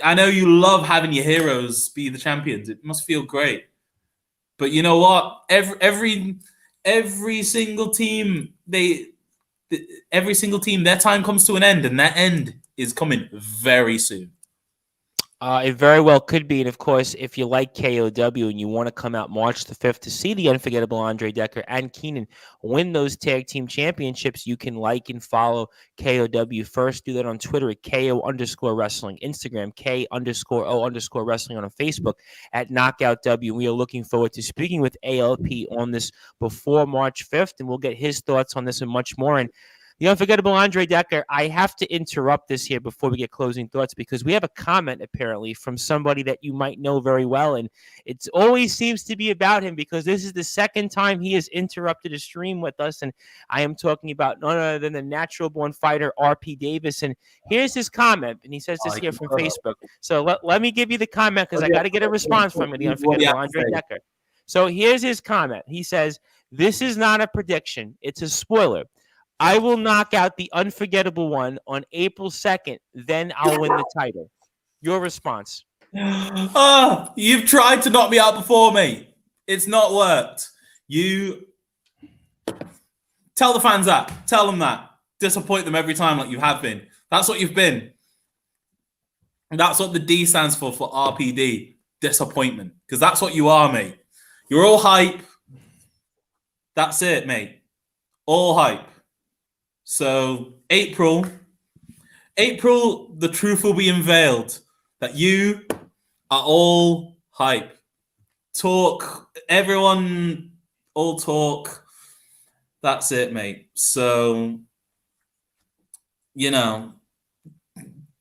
I know you love having your heroes be the champions. It must feel great. But you know what? Every single team, their time comes to an end, and that end is coming very soon. It very well could be. And of course, if you like KOW and you want to come out March the 5th to see the unforgettable Andre Dekker and Keenan win those tag team championships, you can like and follow KOW first. Do that on Twitter at KO_wrestling, Instagram K_O_wrestling, on Facebook at Knockout W. We are looking forward to speaking with ALP on this before March 5th, and we'll get his thoughts on this and much more. And the unforgettable Andre Dekker, I have to interrupt this here before we get closing thoughts, because we have a comment apparently from somebody that you might know very well, and it always seems to be about him because this is the second time he has interrupted a stream with us, and I am talking about none other than the natural-born fighter RP Davis. And here's his comment, and he says this here from Facebook. So let me give you the comment because I got to get a response from the unforgettable Andre Dekker. So here's his comment. He says, "This is not a prediction. It's a spoiler. I will knock out the unforgettable one on April 2nd. Then I'll win the title." Your response? You've tried to knock me out before, mate. It's not worked. You tell the fans that. Tell them that. Disappoint them every time like you have been. That's what you've been. That's what the D stands for RPD. Disappointment. Because that's what you are, mate. You're all hype. That's it, mate. All hype. So April, the truth will be unveiled that you are all hype. Talk, everyone, all talk. That's it, mate. So,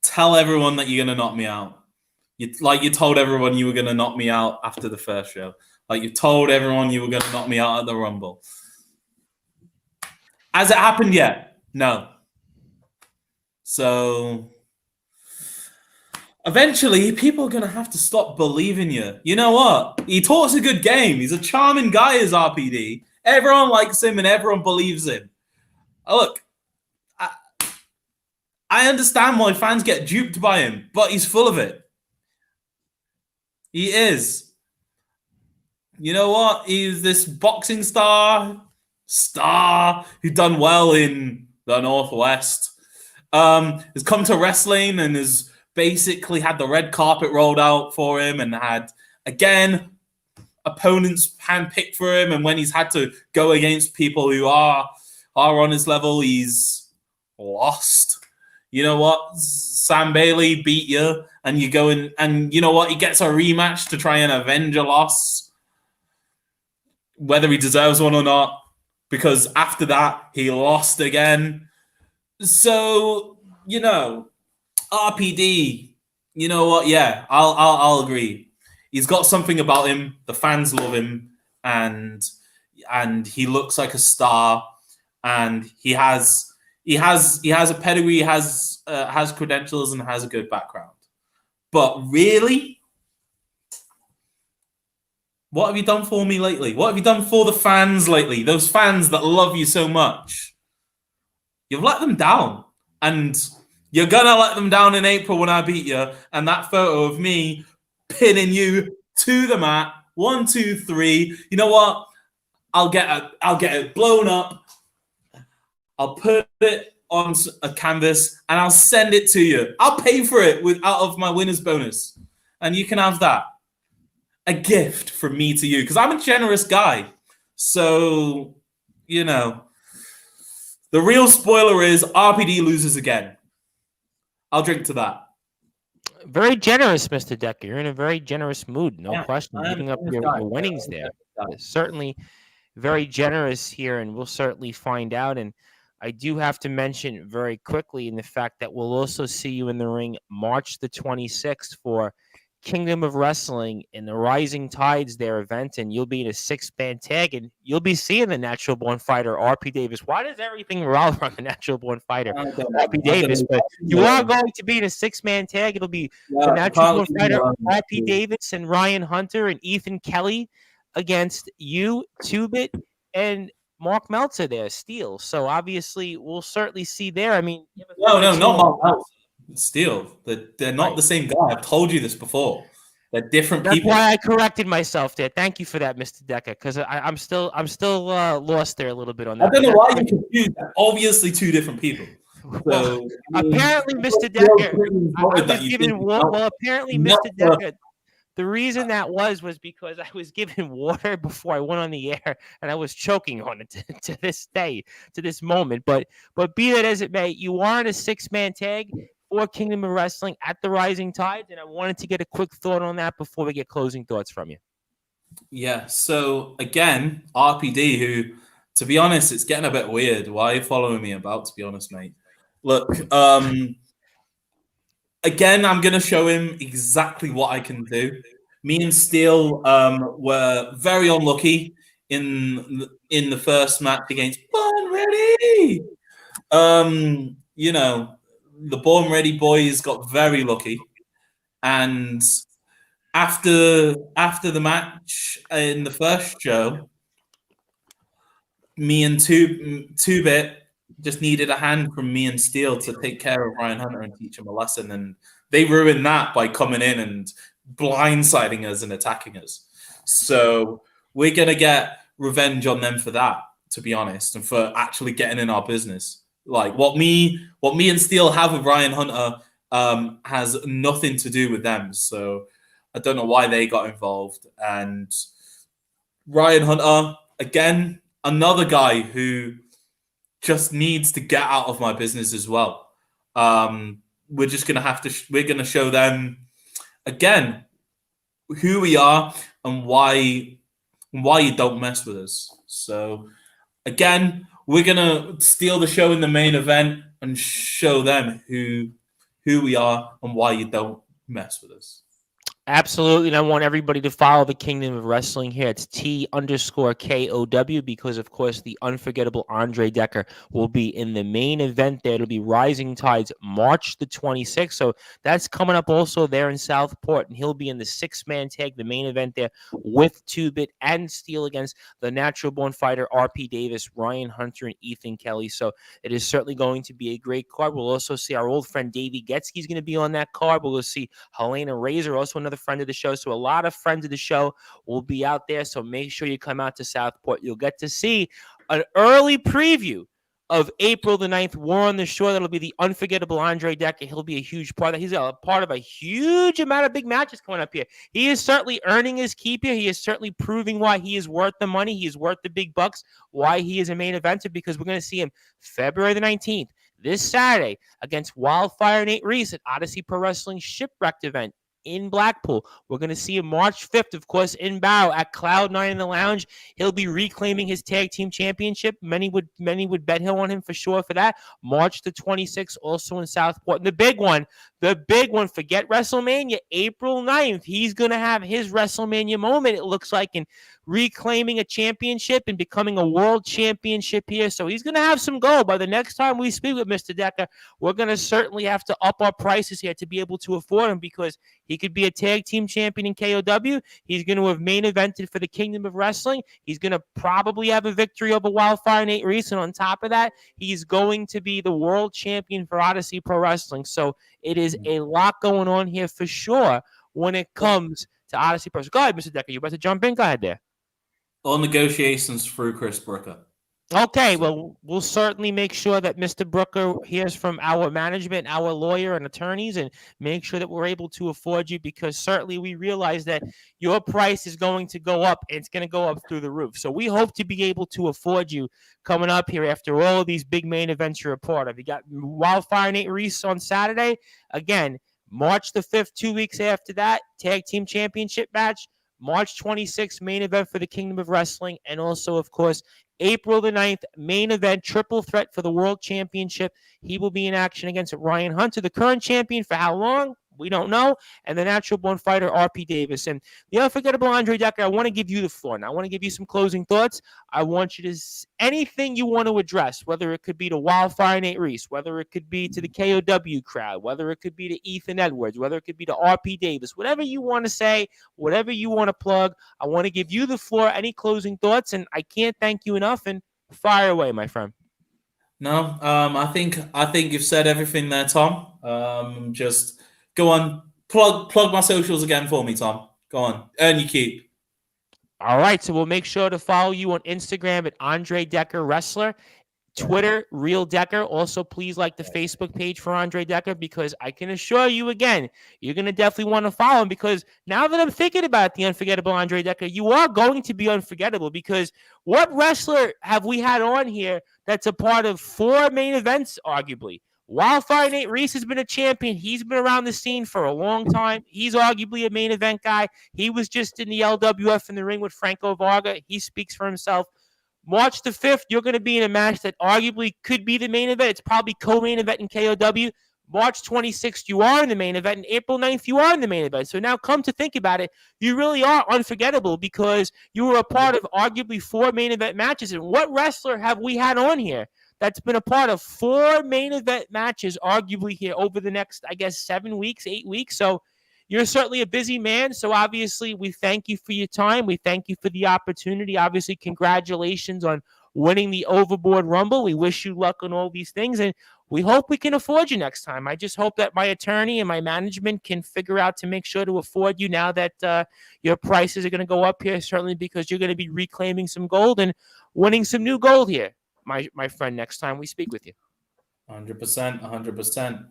tell everyone that you're going to knock me out. You told everyone you were going to knock me out after the first show. Like you told everyone you were going to knock me out at the Rumble. Has it happened yet? No. So eventually, people are going to have to stop believing you. You know what? He talks a good game. He's a charming guy as RPD. Everyone likes him and everyone believes him. Look, I understand why fans get duped by him, but he's full of it. He is. You know what? He's this boxing star who done well in the Northwest. Has come to wrestling and has basically had the red carpet rolled out for him and had, again, opponents handpicked for him. And when he's had to go against people who are on his level, he's lost. You know what? Sam Bailey beat you, and you go in, and you know what? He gets a rematch to try and avenge a loss, whether he deserves one or not, because after that, he lost again. So, RPD, you know what? Yeah, I'll agree. He's got something about him. The fans love him, and he looks like a star, and he has a pedigree, has credentials, and has a good background. But really, what have you done for me lately? What have you done for the fans lately? Those fans that love you so much. You've let them down. And you're going to let them down in April when I beat you. And that photo of me pinning you to the mat. 1, 2, 3. You know what? I'll get it blown up. I'll put it on a canvas and I'll send it to you. I'll pay for it out of my winner's bonus. And you can have that. A gift from me to you. Because I'm a generous guy. So, the real spoiler is RPD loses again. I'll drink to that. Very generous, Mr. Dekker. You're in a very generous mood. No question. Giving up your winnings there. Certainly very generous here, and we'll certainly find out. And I do have to mention very quickly in the fact that we'll also see you in the ring March the 26th for Kingdom of Wrestling in the Rising Tides their event, and you'll be in a 6-man tag, and you'll be seeing the Natural Born Fighter, RP Davis. Why does everything revolve around the Natural Born Fighter, RP Davis? But you are going to be in a 6-man tag. It'll be the Natural Born Fighter, RP Davis, and Ryan Hunter, and Ethan Kelly against you, 2-Bit, and Mark Meltzer there, Steel. So obviously, we'll certainly see there. I mean, no, not Mark Meltzer. Steel. They're not the same guy. I've told you this before. They're different people. That's why I corrected myself there. Thank you for that, Mr. Dekker, because I'm still lost there a little bit on that. I don't know why you're confused. Obviously, 2 different people. So apparently, Mr. Dekker, apparently, Mr. Dekker, the reason that was because I was given water before I went on the air, and I was choking on it to this day, to this moment. But be that as it may, you are in a 6-man tag for Kingdom of Wrestling at the Rising Tides, and I wanted to get a quick thought on that before we get closing thoughts from you. Yeah, so again, RPD, who, to be honest, it's getting a bit weird. Why are you following me about, to be honest, mate? Look, again, I'm going to show him exactly what I can do. Me and Steel were very unlucky in the first match against Born Ready. The Born Ready boys got very lucky, and after the match in the first show, me and 2-Bit just needed a hand from me and Steel to take care of Ryan Hunter and teach him a lesson, and they ruined that by coming in and blindsiding us and attacking us. So we're gonna get revenge on them for that, to be honest, and for actually getting in our business. Like what me and Steel have with Ryan Hunter has nothing to do with them. So I don't know why they got involved. And Ryan Hunter, again, another guy who just needs to get out of my business as well. We're just going to have to, we're going to show them again who we are and why you don't mess with us. So again, we're going to steal the show in the main event and show them who we are and why you don't mess with us. Absolutely, and I want everybody to follow the Kingdom of Wrestling here. It's T_KOW because, of course, the unforgettable Andre Dekker will be in the main event there. It'll be Rising Tides March the 26th. So that's coming up also there in Southport, and he'll be in the six-man tag, the main event there with 2-Bit and Steel against the Natural Born Fighter, RP Davis, Ryan Hunter, and Ethan Kelly. So it is certainly going to be a great card. We'll also see our old friend Davey Getsky is going to be on that card. We'll see Helena Razor, also another friend of the show. So a lot of friends of the show will be out there. So make sure you come out to Southport. You'll get to see an early preview of April the 9th, War on the Shore. That'll be the unforgettable Andre Dekker. He'll be a huge part of that. He's a part of a huge amount of big matches coming up here. He is certainly earning his keep here. He is certainly proving why he is worth the money. He is worth the big bucks, why he is a main eventer, because we're going to see him February the 19th, this Saturday, against Wildfire Nate Reese at Odyssey Pro Wrestling Shipwrecked event in Blackpool. We're going to see him March 5th, of course, in Barrow at Cloud9 in the Lounge. He'll be reclaiming his tag team championship. Many would bet he'll on him for sure for that. March the 26th, also in Southport. And the big one, forget WrestleMania, April 9th. He's going to have his WrestleMania moment, it looks like, in reclaiming a championship and becoming a world championship here. So he's going to have some gold. By the next time we speak with Mr. Dekker, we're going to certainly have to up our prices here to be able to afford him, because he could be a tag team champion in KOW. He's going to have main evented for the Kingdom of Wrestling. He's going to probably have a victory over Wildfire Nate Reese. And on top of that, he's going to be the world champion for Odyssey Pro Wrestling. So it is a lot going on here for sure when it comes to Odyssey Pro Wrestling. Go ahead, Mr. Dekker. You about to jump in? Go ahead there. All negotiations through Chris Brooker. Okay, well, we'll certainly make sure that Mr. Brooker hears from our management, our lawyer, and attorneys, and make sure that we're able to afford you, because certainly we realize that your price is going to go up. It's going to go up through the roof. So we hope to be able to afford you coming up here after all of these big main events you're a part of. You got Wildfire Nate Reese on Saturday. Again, March the 5th, 2 weeks after that, Tag Team Championship match. March 26th, main event for the Kingdom of Wrestling. And also, of course, April the 9th, main event, triple threat for the World Championship. He will be in action against Ryan Hunter, the current champion. For how long? We don't know. And the Natural Born Fighter, RP Davis. And the unforgettable Andre Dekker, I want to give you the floor now. I want to give you some closing thoughts. I want you to, anything you want to address, whether it could be to Wildfire Nate Reese, whether it could be to the KOW crowd, whether it could be to Ethan Edwards, whether it could be to RP Davis, whatever you want to say, whatever you want to plug, I want to give you the floor. Any closing thoughts? And I can't thank you enough. And fire away, my friend. No, I think you've said everything there, Tom. Just go on, plug my socials again for me, Tom. Go on, earn your keep. All right, so we'll make sure to follow you on Instagram at Andre Dekker Wrestler, Twitter, Real Dekker. Also, please like the Facebook page for Andre Dekker, because I can assure you again, you're going to definitely want to follow him, because now that I'm thinking about the unforgettable Andre Dekker, you are going to be unforgettable, because what wrestler have we had on here that's a part of 4 main events, arguably? Wildfire Nate Reese has been a champion. He's been around the scene for a long time. He's arguably a main event guy. He was just in the LWF in the ring with Franco Varga. He speaks for himself. March the 5th, you're going to be in a match that arguably could be the main event. It's probably co-main event in KOW. March 26th, you are in the main event. And April 9th, you are in the main event. So now come to think about it, you really are unforgettable, because you were a part of arguably 4 main event matches. And what wrestler have we had on here that's been a part of 4 main event matches, arguably here over the next, I guess, 7 weeks, 8 weeks? So you're certainly a busy man. So obviously we thank you for your time. We thank you for the opportunity. Obviously, congratulations on winning the Overboard Rumble. We wish you luck on all these things, and we hope we can afford you next time. I just hope that my attorney and my management can figure out to make sure to afford you now that your prices are going to go up here, certainly because you're going to be reclaiming some gold and winning some new gold here, my friend, next time we speak with you. 100%.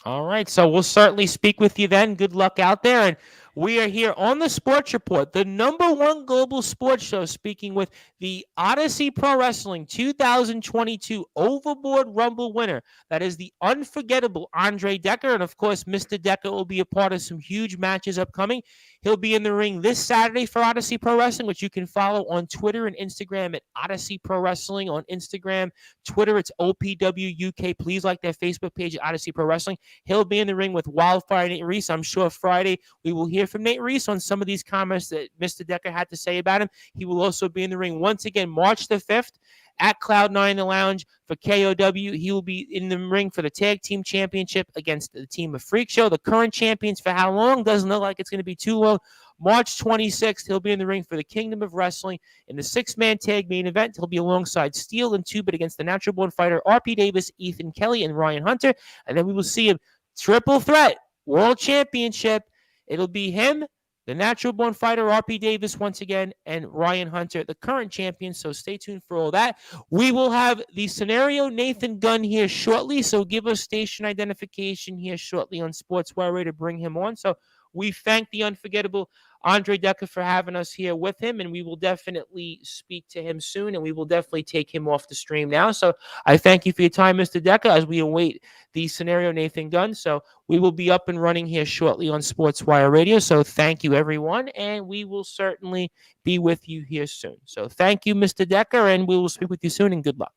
All right, so we'll certainly speak with you then. Good luck out there, and We are here on the Sports Report, the #1 global sports show, speaking with the Odyssey Pro Wrestling 2022 Overboard Rumble winner. That is the unforgettable Andre Dekker. And of course, Mr. Dekker will be a part of some huge matches upcoming. He'll be in the ring this Saturday for Odyssey Pro Wrestling, which you can follow on Twitter and Instagram at Odyssey Pro Wrestling. On Instagram, Twitter, it's OPW UK. Please like their Facebook page at Odyssey Pro Wrestling. He'll be in the ring with Wildfire Nate Reese. I'm sure Friday we will hear from Nate Reese on some of these comments that Mr. Dekker had to say about him. He will also be in the ring once again March the 5th at Cloud9 The Lounge for KOW. He will be in the ring for the Tag Team Championship against the team of Freak Show. The current champions for how long? Doesn't look like it's going to be too long. March 26th, he'll be in the ring for the Kingdom of Wrestling in the 6-man tag main event. He'll be alongside Steel and Two-Bit against the Natural Born Fighter, RP Davis, Ethan Kelly, and Ryan Hunter. And then we will see him triple threat World Championship. It'll be him, the Natural Born Fighter, RP Davis once again, and Ryan Hunter, the current champion. So stay tuned for all that. We will have the scenario Nathan Gunn here shortly. So give us station identification here shortly on Sportswire to bring him on. So we thank the unforgettable Andre Dekker for having us here with him, and we will definitely speak to him soon, and we will definitely take him off the stream now. So I thank you for your time, Mr. Dekker, as we await the scenario Nathan Gunn. So we will be up and running here shortly on Sportswire Radio. So thank you, everyone, and we will certainly be with you here soon. So thank you, Mr. Dekker, and we will speak with you soon, and good luck.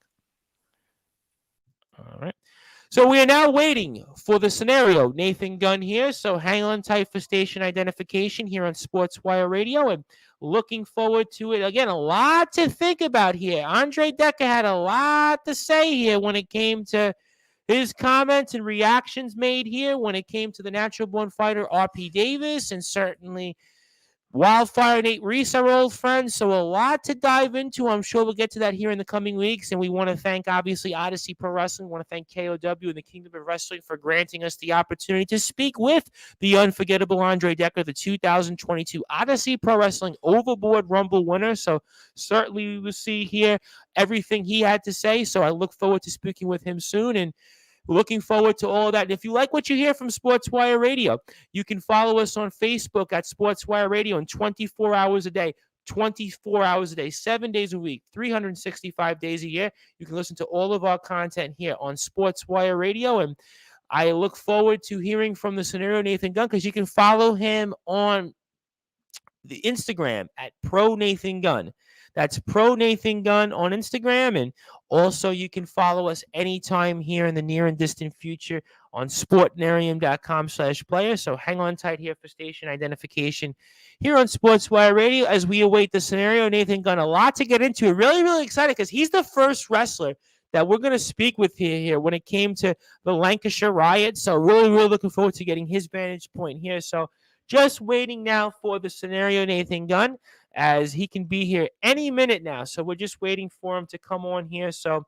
All right. So we are now waiting for the scenario. Nathan Gunn here. So hang on tight for station identification here on Sportswire Radio, and looking forward to it. Again, a lot to think about here. Andre Dekker had a lot to say here when it came to his comments and reactions made here when it came to the Natural Born Fighter, RP Davis, and certainly Wildfire Nate Reese, our old friend. So a lot to dive into. I'm sure we'll get to that here in the coming weeks. And we want to thank, obviously, Odyssey Pro Wrestling. We want to thank KOW and the Kingdom of Wrestling for granting us the opportunity to speak with the unforgettable Andre Dekker, the 2022 Odyssey Pro Wrestling Overboard Rumble winner. So certainly we will see here everything he had to say. So I look forward to speaking with him soon, and looking forward to all of that. And if you like what you hear from Sportswire Radio, you can follow us on Facebook at Sportswire Radio, and 24 hours a day, 7 days a week, 365 days a year. You can listen to all of our content here on Sportswire Radio. And I look forward to hearing from the scenario Nathan Gunn, because you can follow him on the Instagram at Pro Nathan Gunn. That's Pro Nathan Gunn on Instagram. And also you can follow us anytime here in the near and distant future on sportnarium.com/player. So hang on tight here for station identification here on Sportswire Radio as we await the scenario Nathan Gunn. A lot to get into. Really, really excited because he's the first wrestler that we're going to speak with here when it came to the Lancashire Riot. So really, really looking forward to getting his vantage point here. So just waiting now for the scenario Nathan Gunn, as he can be here any minute now. So we're just waiting for him to come on here. So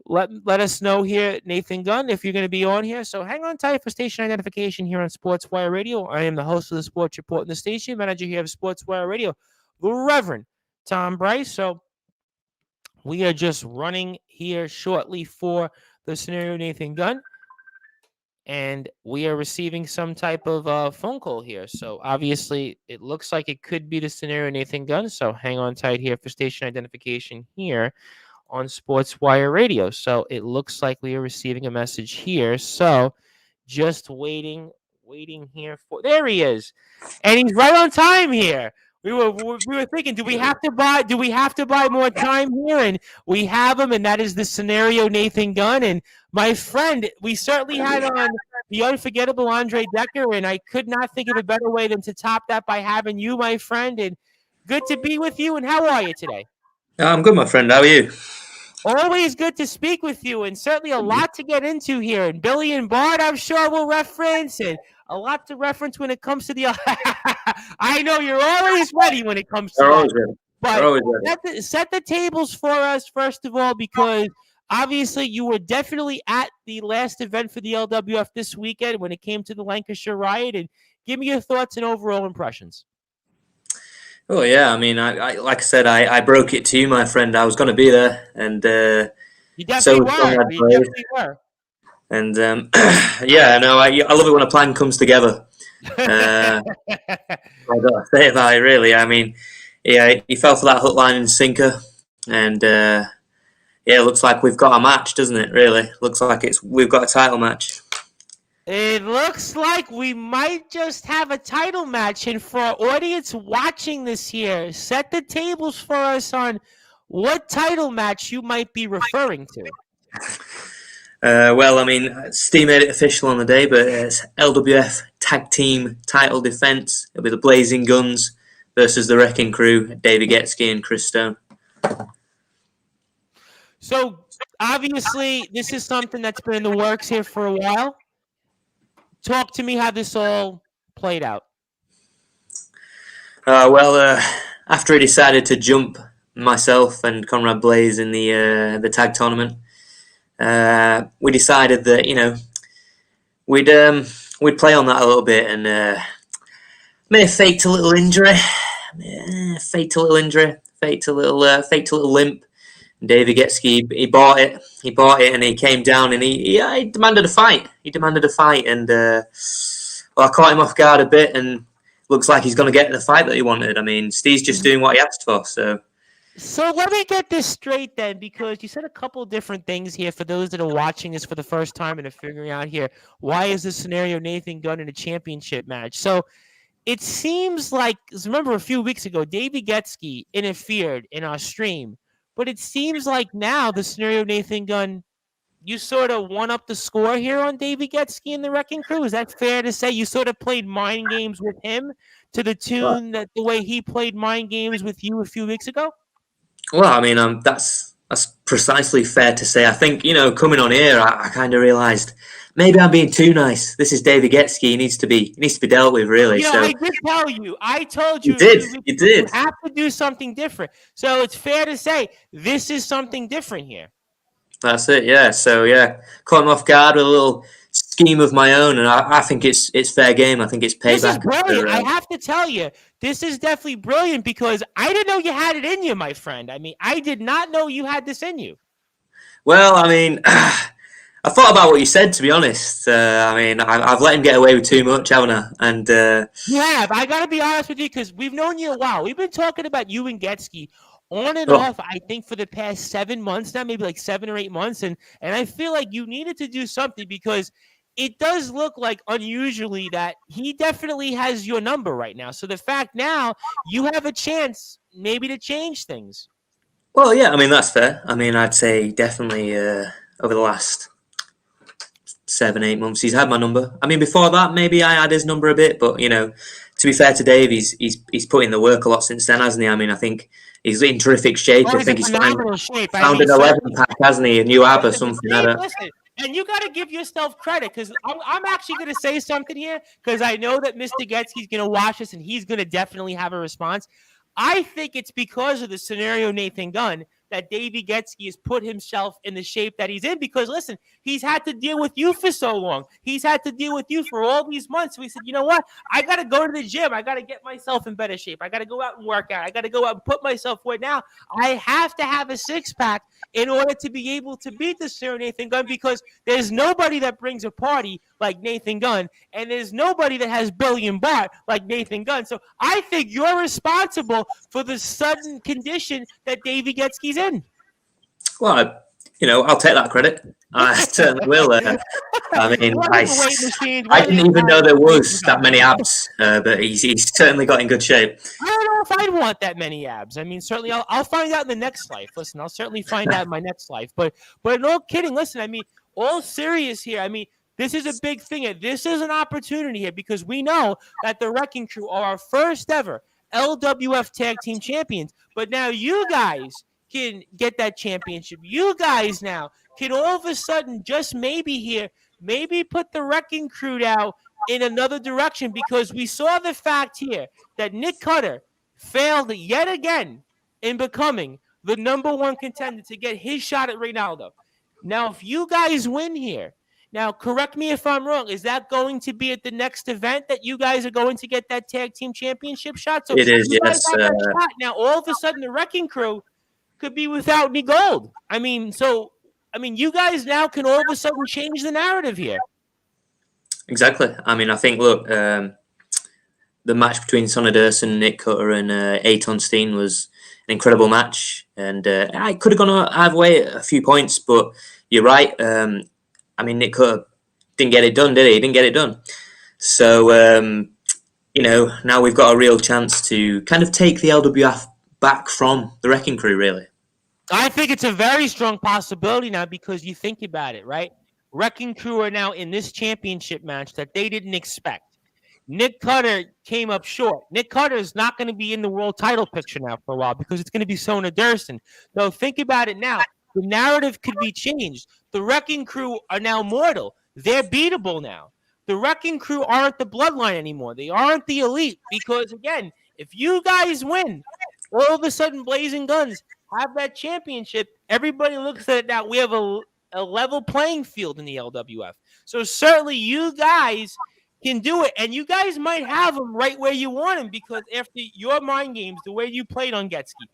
let us know here, Nathan Gunn, if you're going to be on here. So hang on tight for station identification here on Sportswire Radio. I am the host of the Sports Report and the station manager here of Sportswire Radio, the Reverend Tom Bryce. So we are just running here shortly for the scenario Nathan Gunn. And we are receiving some type of phone call here. So obviously, it looks like it could be the scenario Nathan Gunn. So hang on tight here for station identification here on Sportswire Radio. So it looks like we are receiving a message here. So just waiting here for. There he is, and he's right on time here. We were thinking, do we have to buy more time here? And we have him, and that is the scenario Nathan Gunn. And my friend, we certainly had on the unforgettable Andre Dekker, and I could not think of a better way than to top that by having you, my friend. And good to be with you. And how are you today? I'm good, my friend. How are you? Always good to speak with you, and certainly a lot to get into here. And Billy and Bart, I'm sure, will reference, and a lot to reference when it comes to the. I know you're always ready when it comes to that. But set the tables for us, first of all, because obviously you were definitely at the last event for the LWF this weekend when it came to the Lancashire Riot. And give me your thoughts and overall impressions. Oh, yeah. I mean, I like I said, I broke it to you, my friend. I was going to be there. And you definitely were. And yeah, no, I love it when a plan comes together. I don't know what to say about it, really. I mean, yeah, he fell for that hook, line, and sinker, and yeah, it looks like we've got a match, doesn't it? Really, looks like we've got a title match. It looks like we might just have a title match. And for our audience watching this here, set the tables for us on what title match you might be referring to. Well, I mean, Steve made it official on the day, but it's LWF Tag Team Title Defense. It'll be the Blazing Guns versus the Wrecking Crew, David Getsky and Chris Stone. So, obviously, this is something that's been in the works here for a while. Talk to me how this all played out. After I decided to jump myself and Conrad Blaze in the tag tournament, we decided that we'd play on that a little bit and may have faked a little injury, faked a little limp. And David Getsky, he bought it, and he came down and he demanded a fight. And I caught him off guard a bit, and looks like he's going to get the fight that he wanted. I mean, Steve's just doing what he asked for, so. So let me get this straight then, because you said a couple of different things here for those that are watching this for the first time and are figuring out here, why is this scenario Nathan Gunn in a championship match? So it seems like, remember a few weeks ago, David Getsky interfered in our stream, but it seems like now the scenario Nathan Gunn, you sort of won up the score here on David Getsky and the Wrecking Crew. Is that fair to say? You sort of played mind games with him to the tune that the way he played mind games with you a few weeks ago? Well, I mean, that's precisely fair to say. I think, coming on here, I kind of realised maybe I'm being too nice. This is David Getsky. He needs to be dealt with, really. I did tell you. I told you. You did. You have to do something different. So it's fair to say this is something different here. That's it, yeah. So, yeah, caught him off guard with a little scheme of my own, and I think it's fair game. I think it's payback. This is brilliant. I have to tell you, this is definitely brilliant because I didn't know you had it in you, my friend. I mean, I did not know you had this in you. Well, I mean, I thought about what you said, to be honest. I mean, I've let him get away with too much, haven't I? And you have. I got to be honest with you because we've known you a while. We've been talking about you and Getsky on and off, I think, for the past 7 months now, maybe like 7 or 8 months. And I feel like you needed to do something because it does look like unusually that he definitely has your number right now. So the fact now you have a chance maybe to change things. Well, yeah, I mean, that's fair. I mean, I'd say definitely over the last 7, 8 months, he's had my number. I mean, before that, maybe I had his number a bit, but, to be fair to Dave, he's put in the work a lot since then, hasn't he? I mean, I think he's in terrific shape. I think he's found an 11-pack, hasn't he? A new ab or something. Listen, and you got to give yourself credit because I'm actually going to say something here because I know that Mr. Getsky's going to watch this and he's going to definitely have a response. I think it's because of the scenario Nathan Gunn that Davey Getsky has put himself in the shape that he's in because, listen, he's had to deal with you for so long. He's had to deal with you for all these months. So he said, you know what? I got to go to the gym. I got to get myself in better shape. I got to go out and work out. I got to go out and put myself where now I have to have a six-pack in order to be able to beat the scenario Nathan Gunn because there's nobody that brings a party like Nathan Gunn and there's nobody that has Billion Bart like Nathan Gunn. So I think you're responsible for the sudden condition that Davey Getsky's in. Well, I'll take that credit. I certainly will. I mean, I didn't even know there was that many abs, but he's certainly got in good shape. I don't know if I'd want that many abs. I mean, certainly I'll find out in the next life. Listen, I'll certainly find out in my next life. But no kidding. Listen, I mean, all serious here. I mean, this is a big thing. This is an opportunity here because we know that the Wrecking Crew are our first ever LWF Tag Team Champions. But now you guys can get that championship. You guys now can all of a sudden just maybe put the Wrecking Crew now in another direction because we saw the fact here that Nick Cutter failed yet again in becoming the #1 contender to get his shot at Reynaldo. Now, if you guys win here, now correct me if I'm wrong, is that going to be at the next event that you guys are going to get that tag team championship shot? So it is, yes. Now, all of a sudden, the Wrecking Crew could be without any gold. I mean, you guys now can all of a sudden change the narrative here. Exactly. I mean, I think, look, the match between Sonny Durson, Nick Cutter, and Aton Steen was an incredible match, and I could have gone either way a few points, but you're right. I mean, Nick Cutter didn't get it done, did he? He didn't get it done. So, now we've got a real chance to kind of take the LWF back from the Wrecking Crew, really. I think it's a very strong possibility now because you think about it, right? Wrecking Crew are now in this championship match that they didn't expect. Nick Cutter came up short. Nick Cutter is not going to be in the world title picture now for a while because it's going to be Sonny Durson. So think about it now. The narrative could be changed. The Wrecking Crew are now mortal. They're beatable now. The Wrecking Crew aren't the bloodline anymore. They aren't the elite because, again, if you guys win, all of a sudden Blazing Guns have that championship. Everybody looks at it now. We have a level playing field in the LWF. So certainly you guys can do it, and you guys might have him right where you want him because after your mind games, the way you played on Getsky,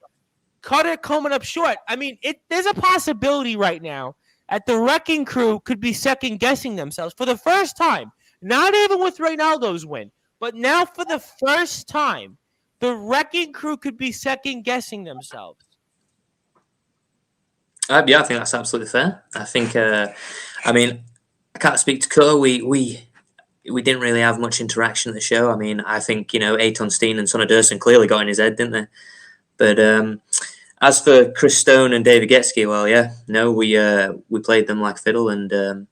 Cutter coming up short. I mean, there's a possibility right now that the Wrecking Crew could be second guessing themselves for the first time. Not even with Reynaldo's win, but now for the first time, the Wrecking Crew could be second guessing themselves. I think that's absolutely fair. I think, I mean, I can't speak to Cutter. We didn't really have much interaction at the show. I mean, I think, Aton Steen and Sonny Durson clearly got in his head, didn't they? But as for Chris Stone and David Getsky, well, yeah, no, we played them like fiddle, and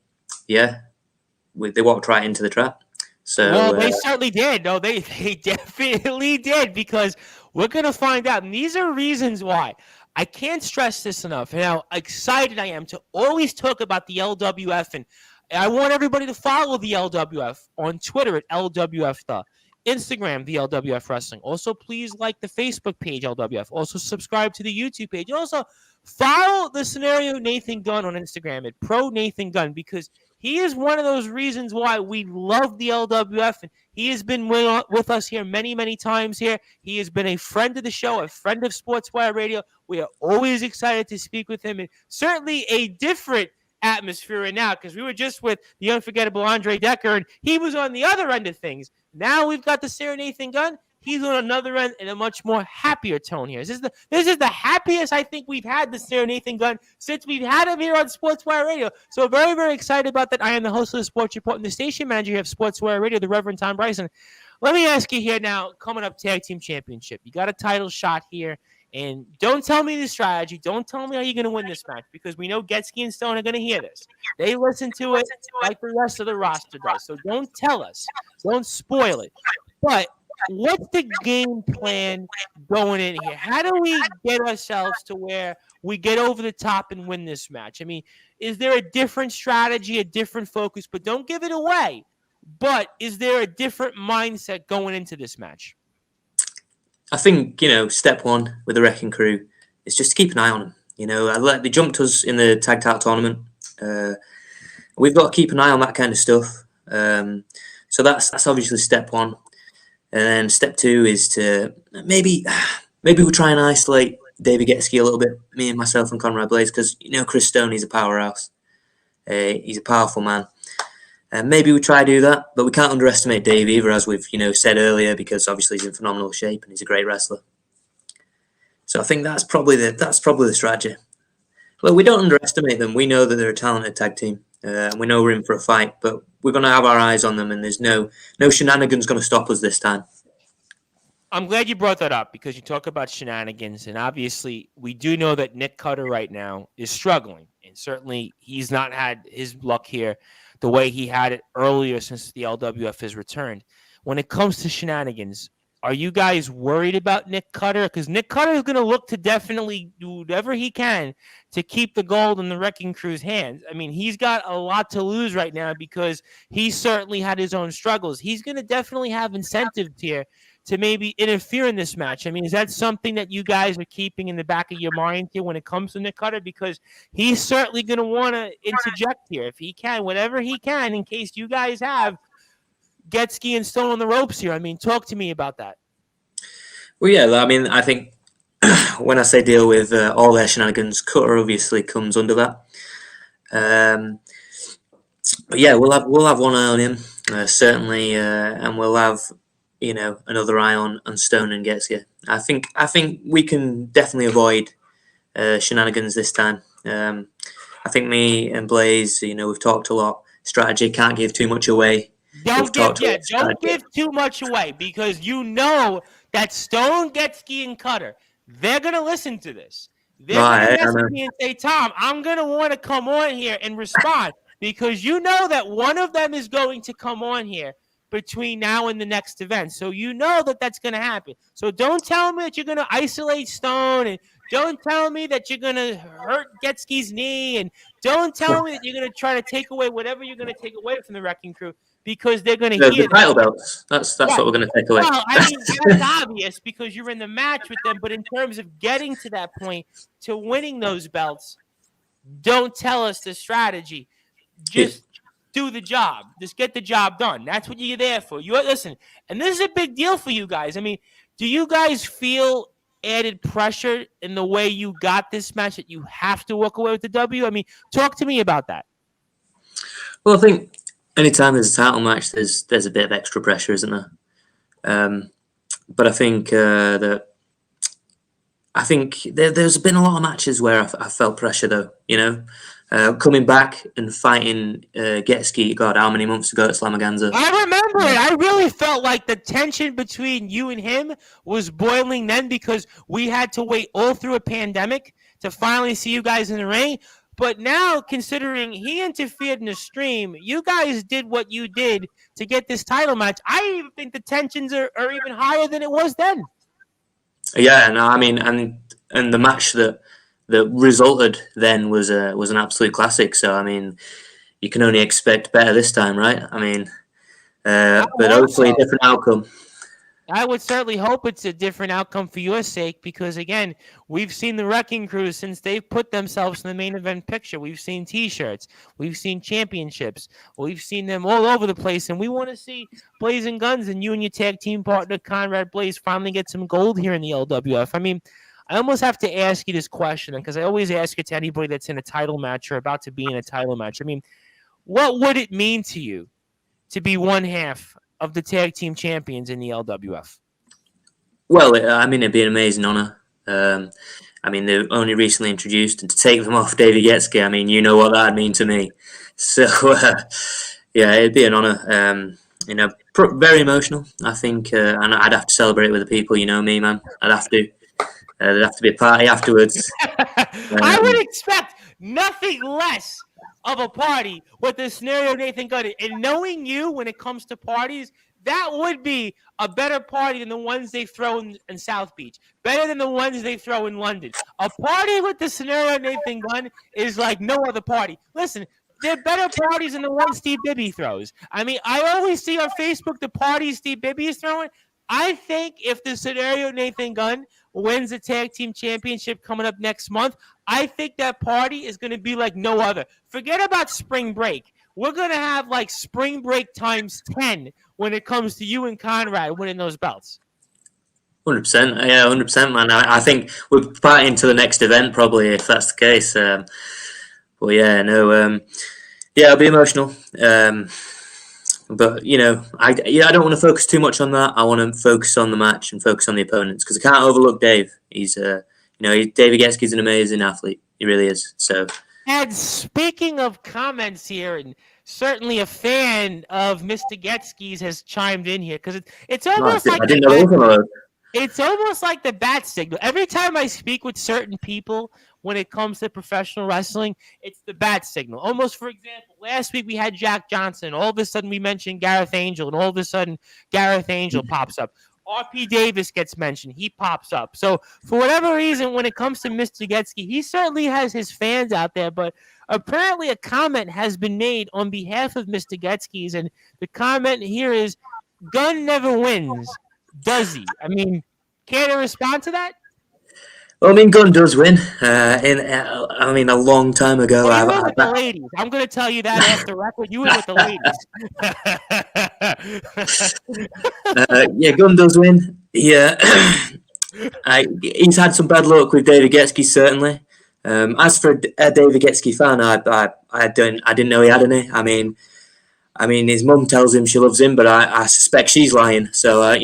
they walked right into the trap. So well, they certainly did. No, they definitely did because we're going to find out. And these are reasons why. I can't stress this enough and how excited I am to always talk about the LWF, and I want everybody to follow the LWF on Twitter at LWF, Instagram, the LWF Wrestling. Also, please like the Facebook page, LWF. Also, subscribe to the YouTube page. Also, follow the Scenario Nathan Gunn on Instagram at Pro Nathan Gunn because he is one of those reasons why we love the LWF, and he has been with us here many, many times here. He has been a friend of the show, a friend of Sportswire Radio. We are always excited to speak with him, and certainly a different atmosphere right now because we were just with the unforgettable Andre Dekker, and he was on the other end of things. Now we've got the Sarah Nathan Gunn. He's on another end in a much more happier tone here. This is the happiest I think we've had the Sarah Nathan Gunn since we've had him here on Sportswire Radio. So very, very excited about that. I am the host of the Sports Report and the station manager here of Sportswire Radio, the Reverend Tom Bryson. Let me ask you here now, coming up Tag Team Championship. You got a title shot here. And don't tell me the strategy. Don't tell me how you're going to win this match because we know Getsky and Stone are going to hear this. They listen to it like the rest of the roster does. So don't tell us. Don't spoil it. But what's the game plan going in here? How do we get ourselves to where we get over the top and win this match? I mean, is there a different strategy, a different focus? But don't give it away. But is there a different mindset going into this match? I think, step one with the Wrecking Crew is just to keep an eye on them. They jumped us in the tag title tournament. We've got to keep an eye on that kind of stuff. So that's obviously step one. And then step two is to maybe we'll try and isolate David Getsky a little bit, me and myself and Conrad Blaze, because Chris Stone, he's a powerhouse. He's a powerful man. And maybe we try to do that, but we can't underestimate Dave either, as we've said earlier, because obviously he's in phenomenal shape and he's a great wrestler. So I think that's probably the strategy. Well, we don't underestimate them. We know that they're a talented tag team, and we know we're in for a fight. But we're going to have our eyes on them, and there's no shenanigans going to stop us this time. I'm glad you brought that up because you talk about shenanigans, and obviously we do know that Nick Cutter right now is struggling, and certainly he's not had his luck here the way he had it earlier since the LWF has returned. When it comes to shenanigans, are you guys worried about Nick Cutter? Because Nick Cutter is going to look to definitely do whatever he can to keep the gold in the Wrecking Crew's hands. I mean, he's got a lot to lose right now because he certainly had his own struggles. He's going to definitely have incentives here to maybe interfere in this match. I mean, is that something that you guys are keeping in the back of your mind here when it comes to Nick Cutter? Because he's certainly going to want to interject here if he can, whatever he can, in case you guys have Getsky and Stone on the ropes here. I mean, talk to me about that. Well, yeah, I mean, I think when I say deal with all their shenanigans, Cutter obviously comes under that. But yeah, we'll have one eye on him, certainly, and we'll have another eye on Stone and Getsuga. I think we can definitely avoid shenanigans this time. I think me and Blaze, we've talked a lot. Strategy, can't give too much away. Don't give too much away, because you know that Stone, Getsuga, and Cutter, they're gonna listen to this. They're gonna message me and say, Tom, I'm gonna want to come on here and respond, because you know that one of them is going to come on here between now and the next event. So you know that that's going to happen. So don't tell me that you're going to isolate Stone, and don't tell me that you're going to hurt Getsuga's knee, and don't tell me that you're going to try to take away whatever you're going to take away from the Wrecking Crew, because they're going to hear the title belts. That's what we're going to take away. Well, I mean, that's obvious because you're in the match with them. But in terms of getting to that point, to winning those belts, don't tell us the strategy. Just do the job. Just get the job done. That's what you're there for. Listen, and this is a big deal for you guys. I mean, do you guys feel added pressure in the way you got this match that you have to walk away with the W? I mean, talk to me about that. Well, I think anytime there's a title match, there's a bit of extra pressure, isn't there? But I think there's been a lot of matches where I felt pressure, though. Coming back and fighting Getsuga, God, how many months ago at Slamaganza? I remember it. I really felt like the tension between you and him was boiling then, because we had to wait all through a pandemic to finally see you guys in the ring. But now, considering he interfered in the stream, you guys did what you did to get this title match. I even think the tensions are even higher than it was then. Yeah, no, I mean, and the match that resulted then was an absolute classic. So, I mean, you can only expect better this time, right? I mean, but hopefully a different outcome. I would certainly hope it's a different outcome for your sake, because, again, we've seen the Wrecking Crew since they've put themselves in the main event picture. We've seen T-shirts. We've seen championships. We've seen them all over the place, and we want to see Blazing Guns and you and your tag team partner, Conrad Blaze, finally get some gold here in the LWF. I mean, I almost have to ask you this question, because I always ask it to anybody that's in a title match or about to be in a title match. I mean, what would it mean to you to be one half of the tag team champions in the LWF? Well, I mean, it'd be an amazing honor. I mean, they're only recently introduced, and to take them off Davey Getsuga, I mean, you know what that'd mean to me. So, yeah, it'd be an honor. Very emotional, I think, and I'd have to celebrate with the people. You know me, man. I'd have to. There'd have to be a party afterwards. I would expect nothing less of a party with the scenario Nathan Gunn. And knowing you when it comes to parties, that would be a better party than the ones they throw in South Beach. Better than the ones they throw in London. A party with the scenario Nathan Gunn is like no other party. Listen, they're better parties than the ones Steve Bibby throws. I mean, I always see on Facebook the parties Steve Bibby is throwing. I think if the scenario Nathan Gunn wins the tag team championship coming up next month, I think that party is going to be like no other. Forget about spring break. We're going to have like spring break times 10 when it comes to you and Conrad winning those belts. 100%. Yeah, 100%, man. I think we're partying to the next event probably, if that's the case. But yeah, no. Yeah, I'll be emotional. But, I don't want to focus too much on that. I want to focus on the match and focus on the opponents, because I can't overlook Dave. He's, Davey Getsuga's an amazing athlete. He really is. So. And speaking of comments here, and certainly a fan of Mr. Getsuga's has chimed in here, because it's almost like it's almost like the bat signal. Every time I speak with certain people when it comes to professional wrestling, it's the bat signal. Almost, for example, last week we had Jack Johnson. All of a sudden we mentioned Gareth Angel, and all of a sudden Gareth Angel pops up. RP Davis gets mentioned. He pops up. So for whatever reason, when it comes to Mr. Getsuga, he certainly has his fans out there, but apparently a comment has been made on behalf of Mr. Getsuga's, and the comment here is, Gunn never wins, does he? I mean, can I respond to that? Well, I mean, Gunn does win. A long time ago. Well, you went with the ladies. I'm going to tell you that after record. You went with the ladies. Yeah, Gunn does win. Yeah, he's had some bad luck with David Getsuga, certainly. As for a David Getsuga fan, I didn't know he had any. I mean, I mean, his mum tells him she loves him, but I suspect she's lying. So, Well,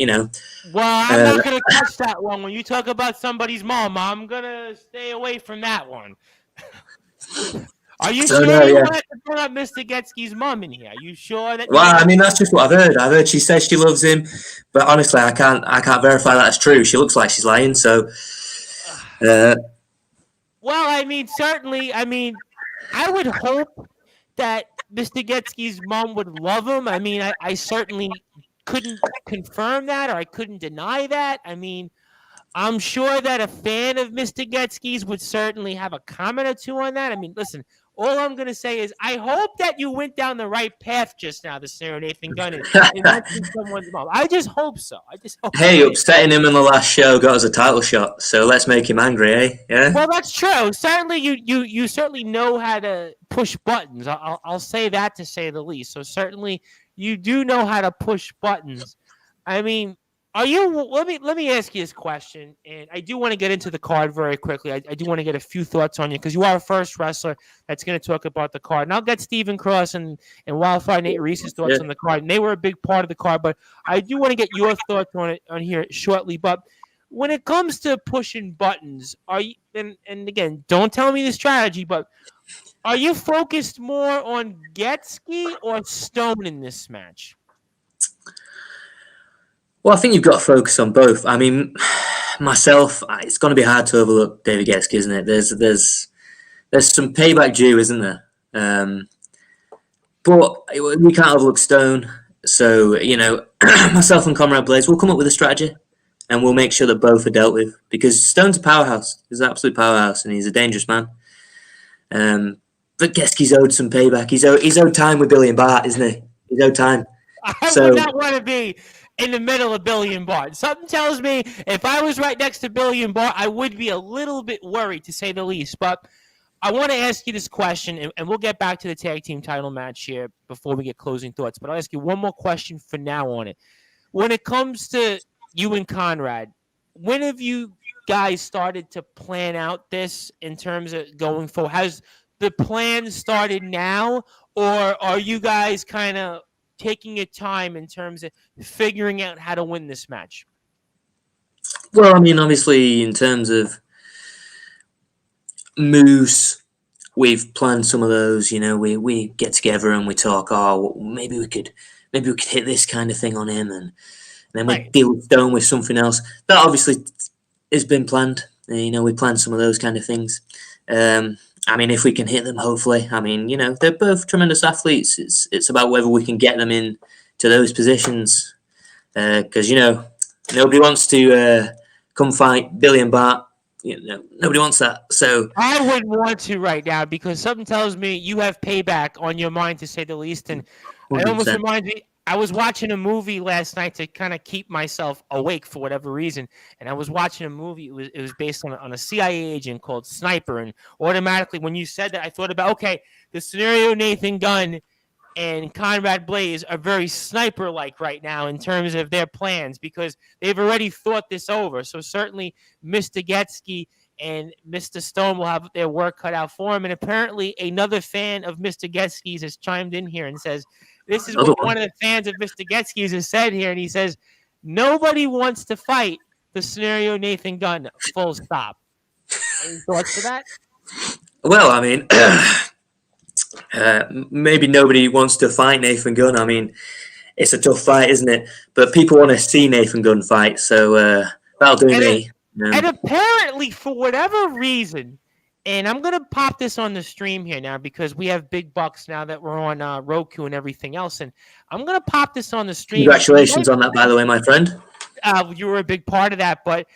I'm not going to touch that one. When you talk about somebody's mom, I'm going to stay away from that one. Are you sure you want to bring up Mr. Getsky's mom in here? Are you sure that? Well, I mean, that's just what I've heard. I've heard she says she loves him, but honestly, I can't verify that it's true. She looks like she's lying. So, well, I mean, certainly. I mean, I would hope that Mr. Getsky's mom would love him. I mean, I certainly couldn't confirm that, or I couldn't deny that. I mean, I'm sure that a fan of Mr. Getsky's would certainly have a comment or two on that. I mean, listen, all I'm going to say is I hope that you went down the right path just now, the scenario Nathan Gunn, and mentioned someone's mom. I just hope so. Hey, upsetting him in the last show got us a title shot, so let's make him angry, eh? Yeah. Well, that's true. Certainly, you certainly know how to push buttons. I'll say that, to say the least. So certainly, you do know how to push buttons. I mean, are you? Let me ask you this question, and I do want to get into the card very quickly. I do want to get a few thoughts on you because you are a first wrestler that's going to talk about the card, and I'll get Stephen Cross and Wildfire Nate Reese's thoughts on the card, and they were a big part of the card. But I do want to get your thoughts on it on here shortly. But when it comes to pushing buttons, are you? And again, don't tell me the strategy, but are you focused more on Getsky or Stone in this match? Well, I think you've got to focus on both. I mean, myself, it's going to be hard to overlook David Getsky, isn't it? There's some payback due, isn't there? But we can't overlook Stone. So, myself and Conrad Blaze, we'll come up with a strategy and we'll make sure that both are dealt with because Stone's a powerhouse. He's an absolute powerhouse and he's a dangerous man. But Getsky's owed some payback. He's owed time with Billy and Bart, isn't he? He's owed time. I would not want to be in the middle of Billy and Bart. Something tells me if I was right next to Billy and Bart, I would be a little bit worried, to say the least. But I want to ask you this question, and we'll get back to the tag team title match here before we get closing thoughts. But I'll ask you one more question for now on it. When it comes to you and Conrad, when have you guys started to plan out this in terms of going forward? Has the plan started now, or are you guys kind of taking your time in terms of figuring out how to win this match? Well, I mean, obviously, in terms of moves, we've planned some of those. We get together and we talk. Oh, maybe we could hit this kind of thing on him, and then we deal with Stone with something else. That obviously has been planned. We planned some of those kind of things. I mean, if we can hit them, hopefully. I mean, they're both tremendous athletes. It's about whether we can get them in to those positions. Because, nobody wants to come fight Billy and Bart. Nobody wants that. So I wouldn't want to right now because something tells me you have payback on your mind, to say the least. And 100%. It almost reminds me, I was watching a movie last night to kind of keep myself awake for whatever reason. And I was watching a movie. It was based on a CIA agent called Sniper. And automatically when you said that, I thought about, okay, the scenario Nathan Gunn and Conrad Blaze are very Sniper-like right now in terms of their plans because they've already thought this over. So certainly Mr. Getsky and Mr. Stone will have their work cut out for him. And apparently another fan of Mr. Getsky's has chimed in here and says, this is what one of the fans of Mr. Getsky's has said here. And he says, nobody wants to fight the scenario Nathan Gunn, full stop. Any thoughts to that? Well, I mean, maybe nobody wants to fight Nathan Gunn. I mean, it's a tough fight, isn't it? But people want to see Nathan Gunn fight, so that'll do me. And apparently, for whatever reason, and I'm going to pop this on the stream here now because we have big bucks now that we're on Roku and everything else, and I'm going to pop this on the stream. Congratulations on that, by the way, my friend. You were a big part of that, but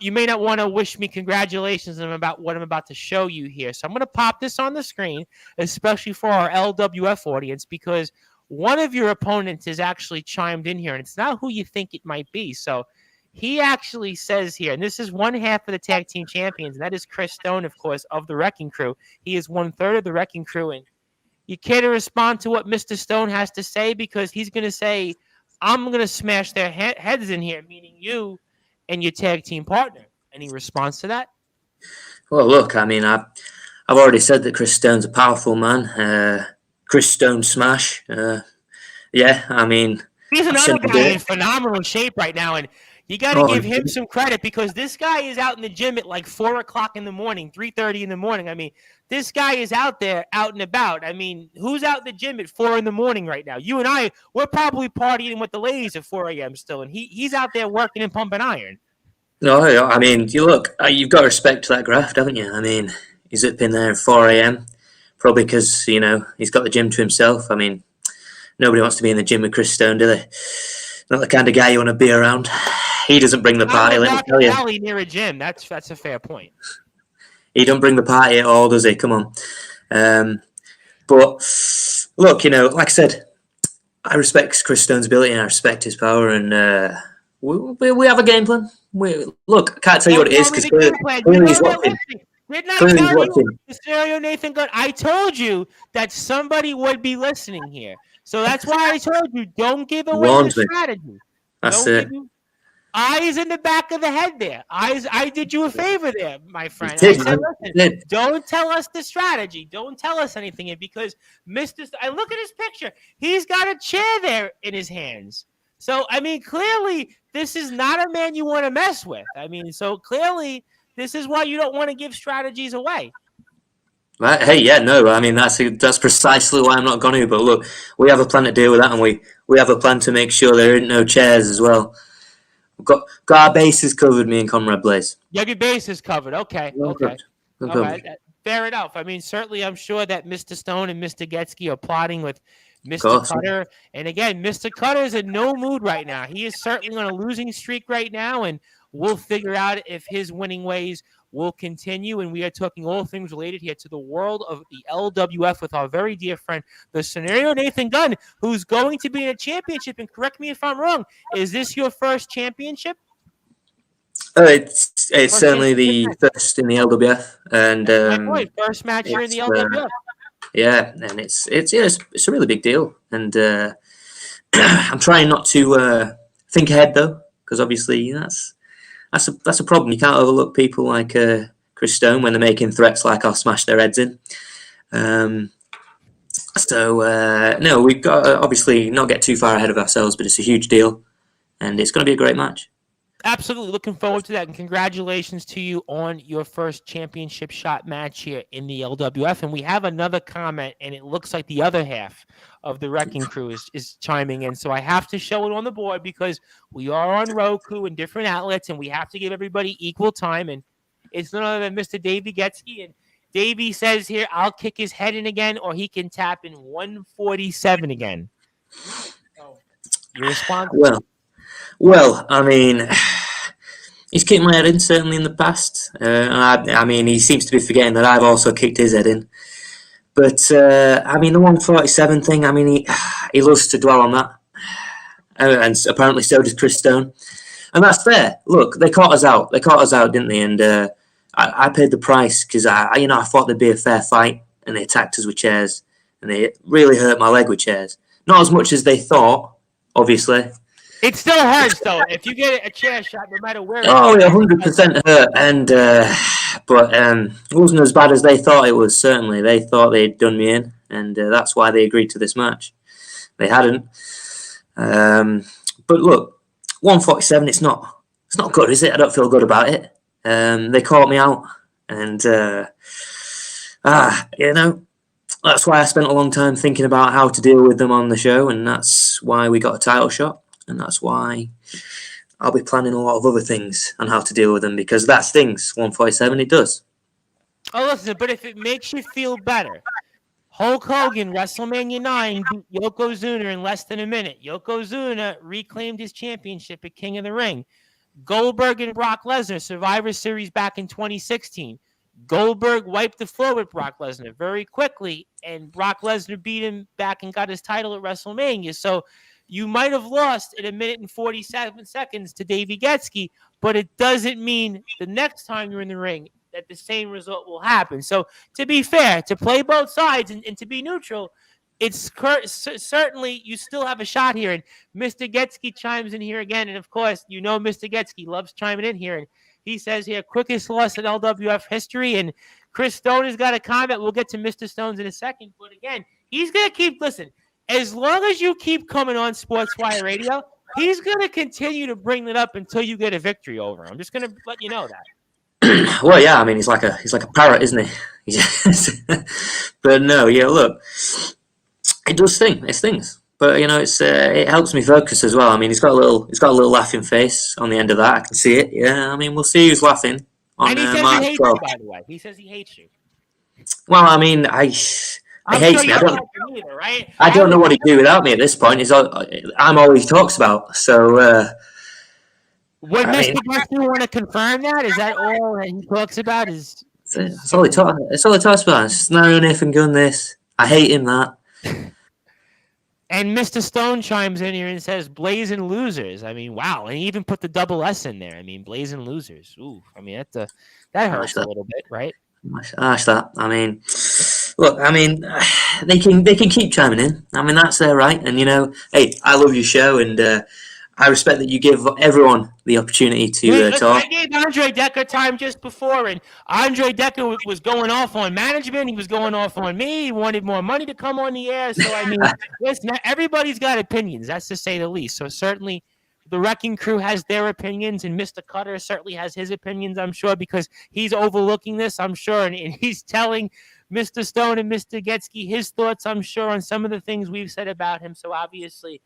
you may not want to wish me congratulations about what I'm about to show you here. So I'm going to pop this on the screen, especially for our LWF audience, because one of your opponents has actually chimed in here, and it's not who you think it might be. So he actually says here, and this is one half of the tag team champions, and that is Chris Stone, of course, of the Wrecking Crew. He is 1/3 of the Wrecking Crew, and you care to respond to what Mr. Stone has to say, because he's going to say, I'm going to smash their heads in here, meaning you and your tag team partner. Any response to that? Well, look, I mean, I've already said that Chris Stone's a powerful man. Chris Stone smash. Yeah, I mean, He's I another shouldn't do guy it. in phenomenal shape right now, and you got to Oh, give him some credit because this guy is out in the gym at like 4 o'clock in the morning, 3:30 in the morning. I mean, this guy is out there, out and about. I mean, who's out in the gym at 4 in the morning right now? You and I, we're probably partying with the ladies at 4 a.m. still, and he's out there working and pumping iron. No, I mean, you've got to respect that graft, haven't you? I mean, he's up in there at 4 a.m. Probably because, he's got the gym to himself. I mean, nobody wants to be in the gym with Chris Stone, do they? Not the kind of guy you want to be around. He doesn't bring the party, let me tell you. Alley near a gym. That's a fair point. He don't bring the party at all, does he? Come on. But look, like I said, I respect Chris Stone's ability and I respect his power, and we have a game plan. Look, I can't tell you what it is because clearly he's watching. Didn't I tell you, the scenario Nathan Gunn? I told you that somebody would be listening here. So that's why I told you, don't give away the strategy. That's it. Eyes in the back of the head there. I did you a favor there, my friend. I said, listen, don't tell us the strategy. Don't tell us anything because I look at his picture. He's got a chair there in his hands. So, I mean, clearly, this is not a man you want to mess with. I mean, so clearly, this is why you don't want to give strategies away. Right. Hey, yeah, no, I mean, that's precisely why I'm not going to. But look, we have a plan to deal with that, and we have a plan to make sure there ain't no chairs as well. We've got our bases covered, me and Conrad Blaze. You have your bases covered. Okay. No okay. No all right. Fair enough. I mean, certainly I'm sure that Mr. Stone and Mr. Getsky are plotting with Mr. Cutter. And again, Mr. Cutter is in no mood right now. He is certainly on a losing streak right now, and we'll figure out if his winning ways will continue. And we are talking all things related here to the world of the LWF with our very dear friend, the scenario Nathan Gunn, who's going to be in a championship. And correct me if I'm wrong, is this your first championship? It's certainly the first in the LWF, and first match here in the LWF. Yeah, and it's a really big deal, and I'm trying not to think ahead though, because obviously that's a problem. You can't overlook people like Chris Stone when they're making threats like "I'll smash their heads in." No, we've got to obviously not get too far ahead of ourselves, but it's a huge deal, and it's going to be a great match. Absolutely looking forward to that, and congratulations to you on your first championship shot match here in the LWF. And we have another comment, and it looks like the other half of the Wrecking Crew is chiming in. So I have to show it on the board because we are on Roku and different outlets, and we have to give everybody equal time. And it's none other than Mr. Davey Getsky. And Davey says here, I'll kick his head in again, or he can tap in 147 again. So, your response? Well, I mean, he's kicked my head in, certainly in the past. I mean, he seems to be forgetting that I've also kicked his head in. But, I mean, the 147 thing, I mean, he loves to dwell on that. And apparently so does Chris Stone. And that's fair. Look, they caught us out. Didn't they? And I paid the price because, I thought there'd be a fair fight. And they attacked us with chairs. And they really hurt my leg with chairs. Not as much as they thought, obviously. It still hurts, though. If you get a chair shot, no matter where. Oh, yeah, 100% hurt. And but it wasn't as bad as they thought it was. Certainly, they thought they'd done me in, and that's why they agreed to this match. They hadn't. But look, 147. It's not good, is it? I don't feel good about it. They caught me out, and that's why I spent a long time thinking about how to deal with them on the show, and that's why we got a title shot. And that's why I'll be planning a lot of other things on how to deal with them because that stings. 147, it does. Oh, listen, but if it makes you feel better, Hulk Hogan, WrestleMania 9, beat Yokozuna in less than a minute. Yokozuna reclaimed his championship at King of the Ring. Goldberg and Brock Lesnar, Survivor Series back in 2016. Goldberg wiped the floor with Brock Lesnar very quickly, and Brock Lesnar beat him back and got his title at WrestleMania. So, you might have lost in 1 minute and 47 seconds to Davey Getsky, but it doesn't mean the next time you're in the ring that the same result will happen. So to be fair, to play both sides and to be neutral, it's certainly you still have a shot here. And Mr. Getsky chimes in here again. And of course, Mr. Getsky loves chiming in here. And he says here, quickest loss in LWF history. And Chris Stone has got a comment. We'll get to Mr. Stone's in a second. But again, He's gonna keep listen. As long as you keep coming on Sportswire Radio, he's gonna continue to bring it up until you get a victory over him. I'm just gonna let you know that. Well, yeah, I mean, he's like a parrot, isn't he? But no, yeah, look, it does sting. It stings, but it helps me focus as well. I mean, he's got a little laughing face on the end of that. I can see it. Yeah, I mean, we'll see who's laughing on And he says March he hates 12th. you, by the way. He says he hates you. Well, I mean, he hates me. Either, right? I don't know what he'd do without me at this point. I'm all he talks about. So. Would Mr. Dekker want to confirm that? Is that all that he talks about? That's all he talks. It's all he talks about. It's Nathan Gunn. This I hate him. That. And Mr. Stone chimes in here and says, "Blazing losers." I mean, wow, and he even put the double S in there. I mean, blazing losers. Ooh, I mean that hurts a little bit, right? Ash that. I mean, look. I mean, they can keep chiming in. I mean, that's their right. And hey, I love your show and. I respect that you give everyone the opportunity to talk. I gave Andre Dekker time just before, and Andre Dekker was going off on management. He was going off on me. He wanted more money to come on the air. So, I mean, listen, everybody's got opinions. That's to say the least. So, certainly, the Wrecking Crew has their opinions, and Mr. Cutter certainly has his opinions, I'm sure, because he's overlooking this, I'm sure, and he's telling Mr. Stone and Mr. Getsky his thoughts, I'm sure, on some of the things we've said about him. So, obviously,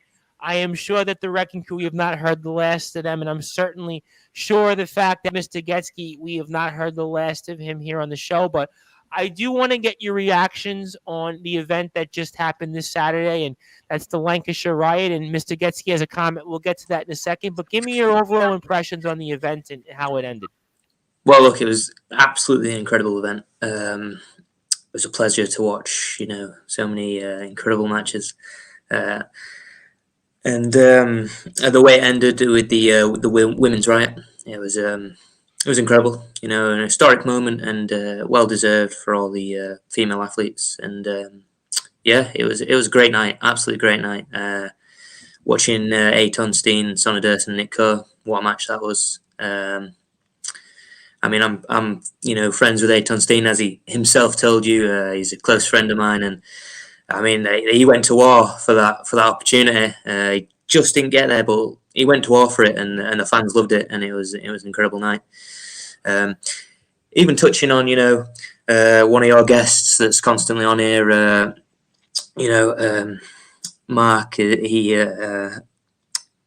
I am sure that the Wrecking Crew, we have not heard the last of them, and I'm certainly sure the fact that Mr. Getsky, we have not heard the last of him here on the show, but I do want to get your reactions on the event that just happened this Saturday, and that's the Lancashire Riot, and Mr. Getsky has a comment. We'll get to that in a second, but give me your overall impressions on the event and how it ended. Well, look, it was absolutely an incredible event. It was a pleasure to watch, so many incredible matches. And the way it ended with the women's riot, it was incredible. An historic moment and well deserved for all the female athletes. And it was a great night, absolutely great night. Watching Aton Steen, Sonny Durst, and Nick Kerr, what a match that was. I mean, I'm friends with Aton Steen, as he himself told you. He's a close friend of mine, and I mean, he went to war for that opportunity. He just didn't get there, but he went to war for it, and the fans loved it, and it was an incredible night. Even touching on, one of your guests that's constantly on here, Mark. Him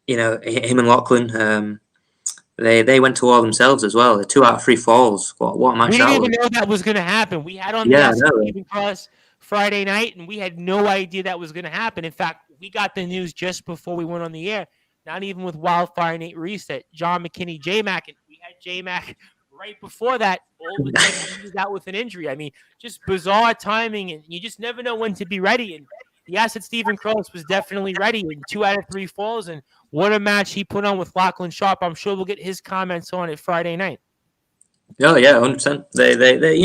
and Lachlan. They went to war themselves as well. 2 out of 3 falls. What a match! We didn't even know that was going to happen. We had on the Cross Friday night, and we had no idea that was going to happen. In fact, we got the news just before we went on the air, not even with Wildfire Nate Reese, that John McKinney, J-Mac, and we had J-Mac right before that, all of a sudden he was out with an injury. I mean, just bizarre timing, and you just never know when to be ready. And the Acid Stephen Cross was definitely ready in 2 out of 3 falls, and what a match he put on with Lachlan Sharp. I'm sure we'll get his comments on it Friday night. Oh yeah, 100%. They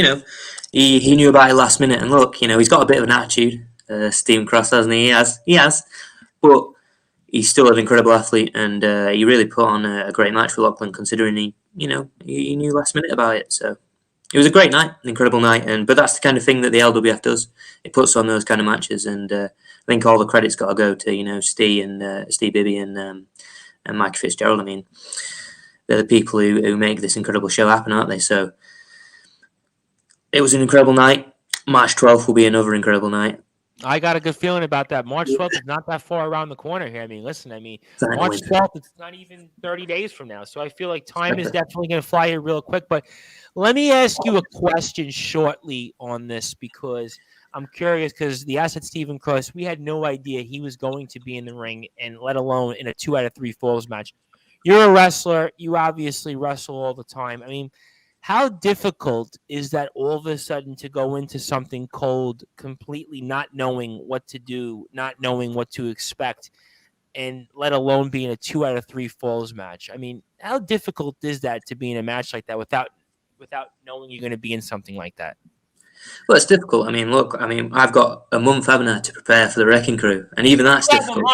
he knew about it last minute, and look, he's got a bit of an attitude, Stephen Cross, hasn't he? He has, but he's still an incredible athlete, and he really put on a great match for Lachlan, considering he knew last minute about it. So it was a great night, an incredible night, but that's the kind of thing that the LWF does. It puts on those kind of matches, and I think all the credit's got to go to Steve and Steve Bibby and Mike Fitzgerald. I mean, they're the people who make this incredible show happen, aren't they? So it was an incredible night. March 12th will be another incredible night. I got a good feeling about that. March 12th is not that far around the corner here. I mean, March 12th, it's not even 30 days from now. So I feel like time is definitely going to fly here real quick. But let me ask you a question shortly on this, because I'm curious, because the Acid Stephen Cross, we had no idea he was going to be in the ring, and let alone in a 2 out of 3 falls match. You're a wrestler. You obviously wrestle all the time. I mean, how difficult is that all of a sudden to go into something cold, completely not knowing what to do, not knowing what to expect, and let alone be in a 2 out of 3 falls match? I mean, how difficult is that to be in a match like that without knowing you're going to be in something like that? Well, it's difficult. I mean, look, I've got a month, haven't I, to prepare for the Wrecking Crew, and even that's difficult.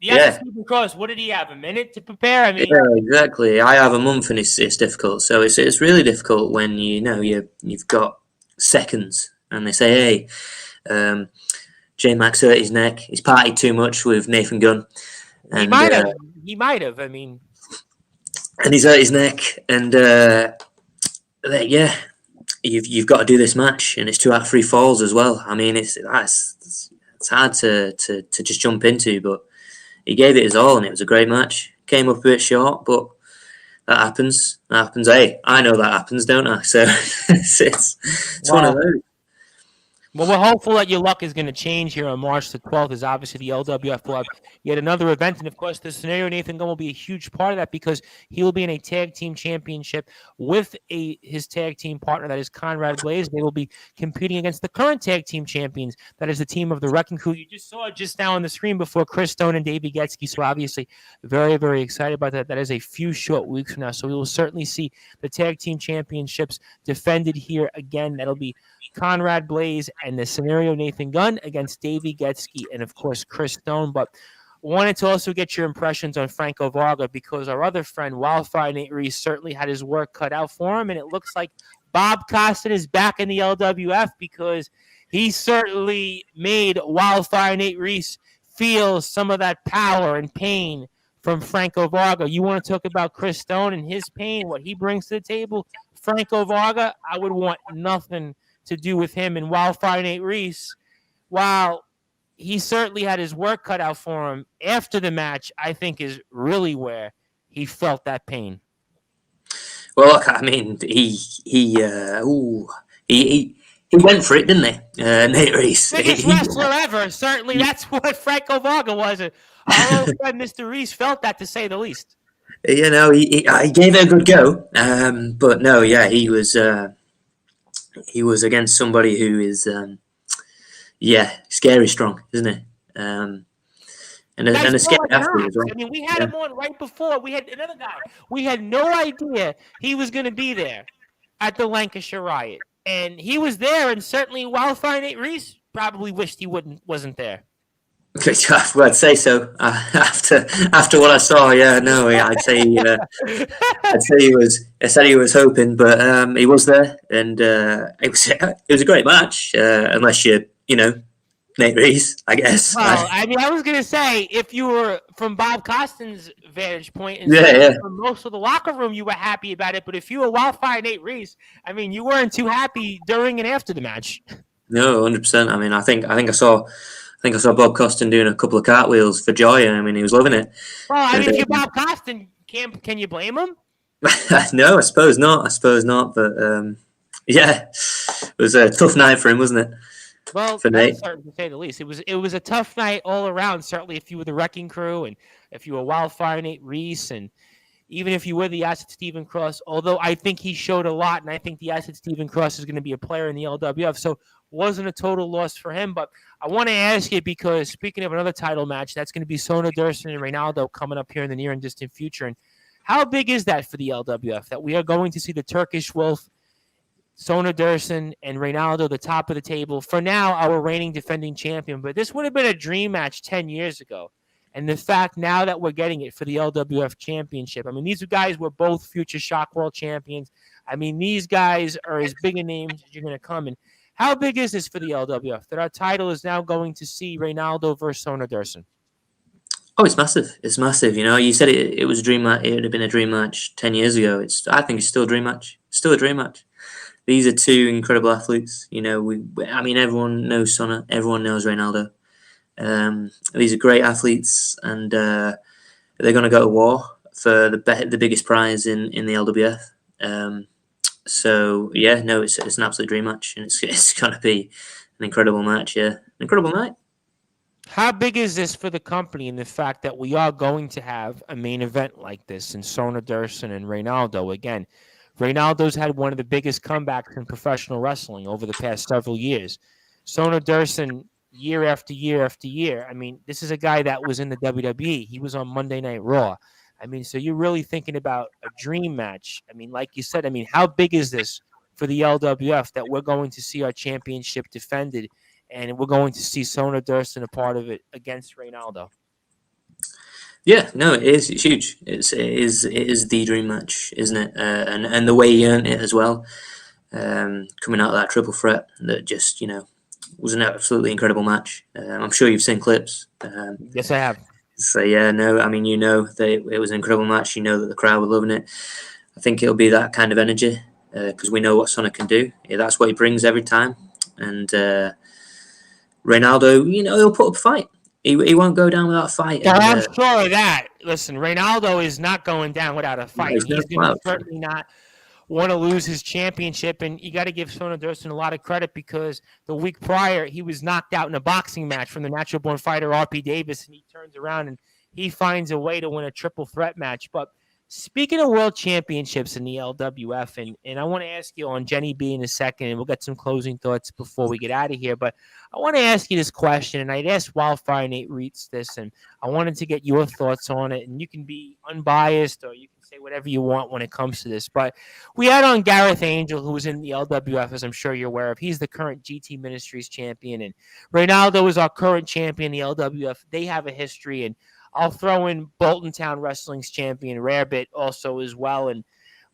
Stephen Cross, what did he have? A minute to prepare? I mean, yeah, exactly. I have a month, and it's difficult. So it's really difficult when you've got seconds, and they say, hey, J-Max hurt his neck. He's partied too much with Nathan Gunn. He might have. He might have. I mean, and he's hurt his neck. And yeah, you've got to do this match, and it's 2 out of 3 falls as well. I mean, it's hard to just jump into, but he gave it his all, and it was a great match. Came up a bit short, but that happens. That happens. Hey, I know that happens, don't I? So it's one of those. Well, we're hopeful that your luck is going to change here on March the 12th, as obviously the LWF will have yet another event. And, of course, the scenario Nathan Gunn will be a huge part of that because he will be in a tag team championship with his tag team partner, that is Conrad Blaze. They will be competing against the current tag team champions, that is the team of the Wrecking Crew. You just saw it just now on the screen before, Chris Stone and Davey Getsky. So, obviously, very, very excited about that. That is a few short weeks from now. So, we will certainly see the tag team championships defended here again. That'll be Conrad Blaze and the scenario Nathan Gunn against Davey Getsky and, of course, Chris Stone. But wanted to also get your impressions on Franco Varga because our other friend, Wildfire Nate Reese, certainly had his work cut out for him. And it looks like Bob Costin is back in the LWF because he certainly made Wildfire Nate Reese feel some of that power and pain from Franco Varga. You want to talk about Chris Stone and his pain, what he brings to the table? Franco Varga, I would want nothing to do with him. And Wildfire Nate Reese, while he certainly had his work cut out for him after the match, I think is really where he felt that pain. Well, look, I mean, he went for it, didn't he? Nate Reese, biggest wrestler ever. Certainly, that's what Franco Varga was. Our old friend Mr. Reese felt that, to say the least. You know, he gave it a good go, but no, yeah, he was against somebody who is, scary strong, isn't he? And a scary athlete as well. I mean, we had him on right before. We had another guy. We had no idea he was going to be there at the Lancashire Riot, and he was there. And certainly, Wildfire Nate Reese probably wished he wasn't there. Well, I'd say so. After what I saw, yeah, no, I'd say he was. I said he was hoping, but he was there, and it was a great match. Unless you Nate Reese, I guess. Well, I mean, I was gonna say if you were from Bob Costin's vantage point, and from most of the locker room, you were happy about it. But if you were Wildfire Nate Reese, I mean, you weren't too happy during and after the match. No, 100%. I mean, I think I saw Bob Costin doing a couple of cartwheels for joy. I mean, he was loving it. Well, I mean, if you're Bob Costin, can you blame him? No, I suppose not. But yeah, it was a tough night for him, wasn't it? Well, for Nate, certain to say the least. It was a tough night all around. Certainly, if you were the Wrecking Crew, and if you were Wildfire Nate Reese, and even if you were the Acid Stephen Cross. Although I think he showed a lot, and I think the Acid Stephen Cross is going to be a player in the LWF. So wasn't a total loss for him. But I want to ask you, because speaking of another title match, that's going to be Sona Dursun and Reynaldo coming up here in the near and distant future. And how big is that for the LWF, that we are going to see the Turkish Wolf, Sona Dursun, and Reynaldo, the top of the table? For now, our reigning defending champion. But this would have been a dream match 10 years ago. And the fact now that we're getting it for the LWF championship. I mean, these guys were both future Shock World champions. I mean, these guys are as big a names as you're going to come. And how big is this for the LWF, that our title is now going to see Reynaldo versus Sona Dursun? Oh, it's massive. It's massive. You know, you said it was a dream match. It would have been a dream match 10 years ago. I think it's still a dream match. Still a dream match. These are two incredible athletes. You know, everyone knows Sona. Everyone knows Reynaldo. These are great athletes, and they're going to go to war for the biggest prize in the LWF. So yeah, no, it's an absolute dream match, and it's going to be an incredible match. Yeah, an incredible night. How big is this for the company, in the fact that we are going to have a main event like this in Sona Dursun and Reynaldo? Again, Reynaldo's had one of the biggest comebacks in professional wrestling over the past several years. Sona Dursun, year after year after year. I mean, this is a guy that was in the WWE. He was on Monday Night Raw. I mean, so you're really thinking about a dream match. I mean, like you said, I mean, how big is this for the LWF, that we're going to see our championship defended, and we're going to see Sona Dursun a part of it against Reynaldo? Yeah, no, it is. It's huge. It is the dream match, isn't it? And the way he earned it as well, coming out of that triple threat, that just, was an absolutely incredible match. I'm sure you've seen clips. Yes, I have. So yeah, no, I mean, that it was an incredible match. You know that the crowd were loving it. I think it'll be that kind of energy because we know what Sonic can do. Yeah, that's what he brings every time. And Reynaldo, he'll put up a fight. He won't go down without a fight. Yeah, And, I'm sure of that. Listen, Reynaldo is not going down without a fight. he's no He's going to slouch. certainly not want to lose his championship. And you got to give Sona Dursun a lot of credit because the week prior, he was knocked out in a boxing match from the natural born fighter, RP Davis, and he turns around and he finds a way to win a triple threat match. But speaking of world championships in the LWF, and I want to ask you on Jenny B in a second, and we'll get some closing thoughts before we get out of here. But I want to ask you this question, and I'd asked Wildfire Nate Reitz this, and I wanted to get your thoughts on it. And you can be unbiased or you can say whatever you want when it comes to this. But we had on Gareth Angel, who was in the LWF, as I'm sure you're aware of. He's the current GT Ministries champion, and Reynaldo is our current champion in the LWF. They have a history, and I'll throw in Bolton Town Wrestling's champion, Rarebit, also as well. And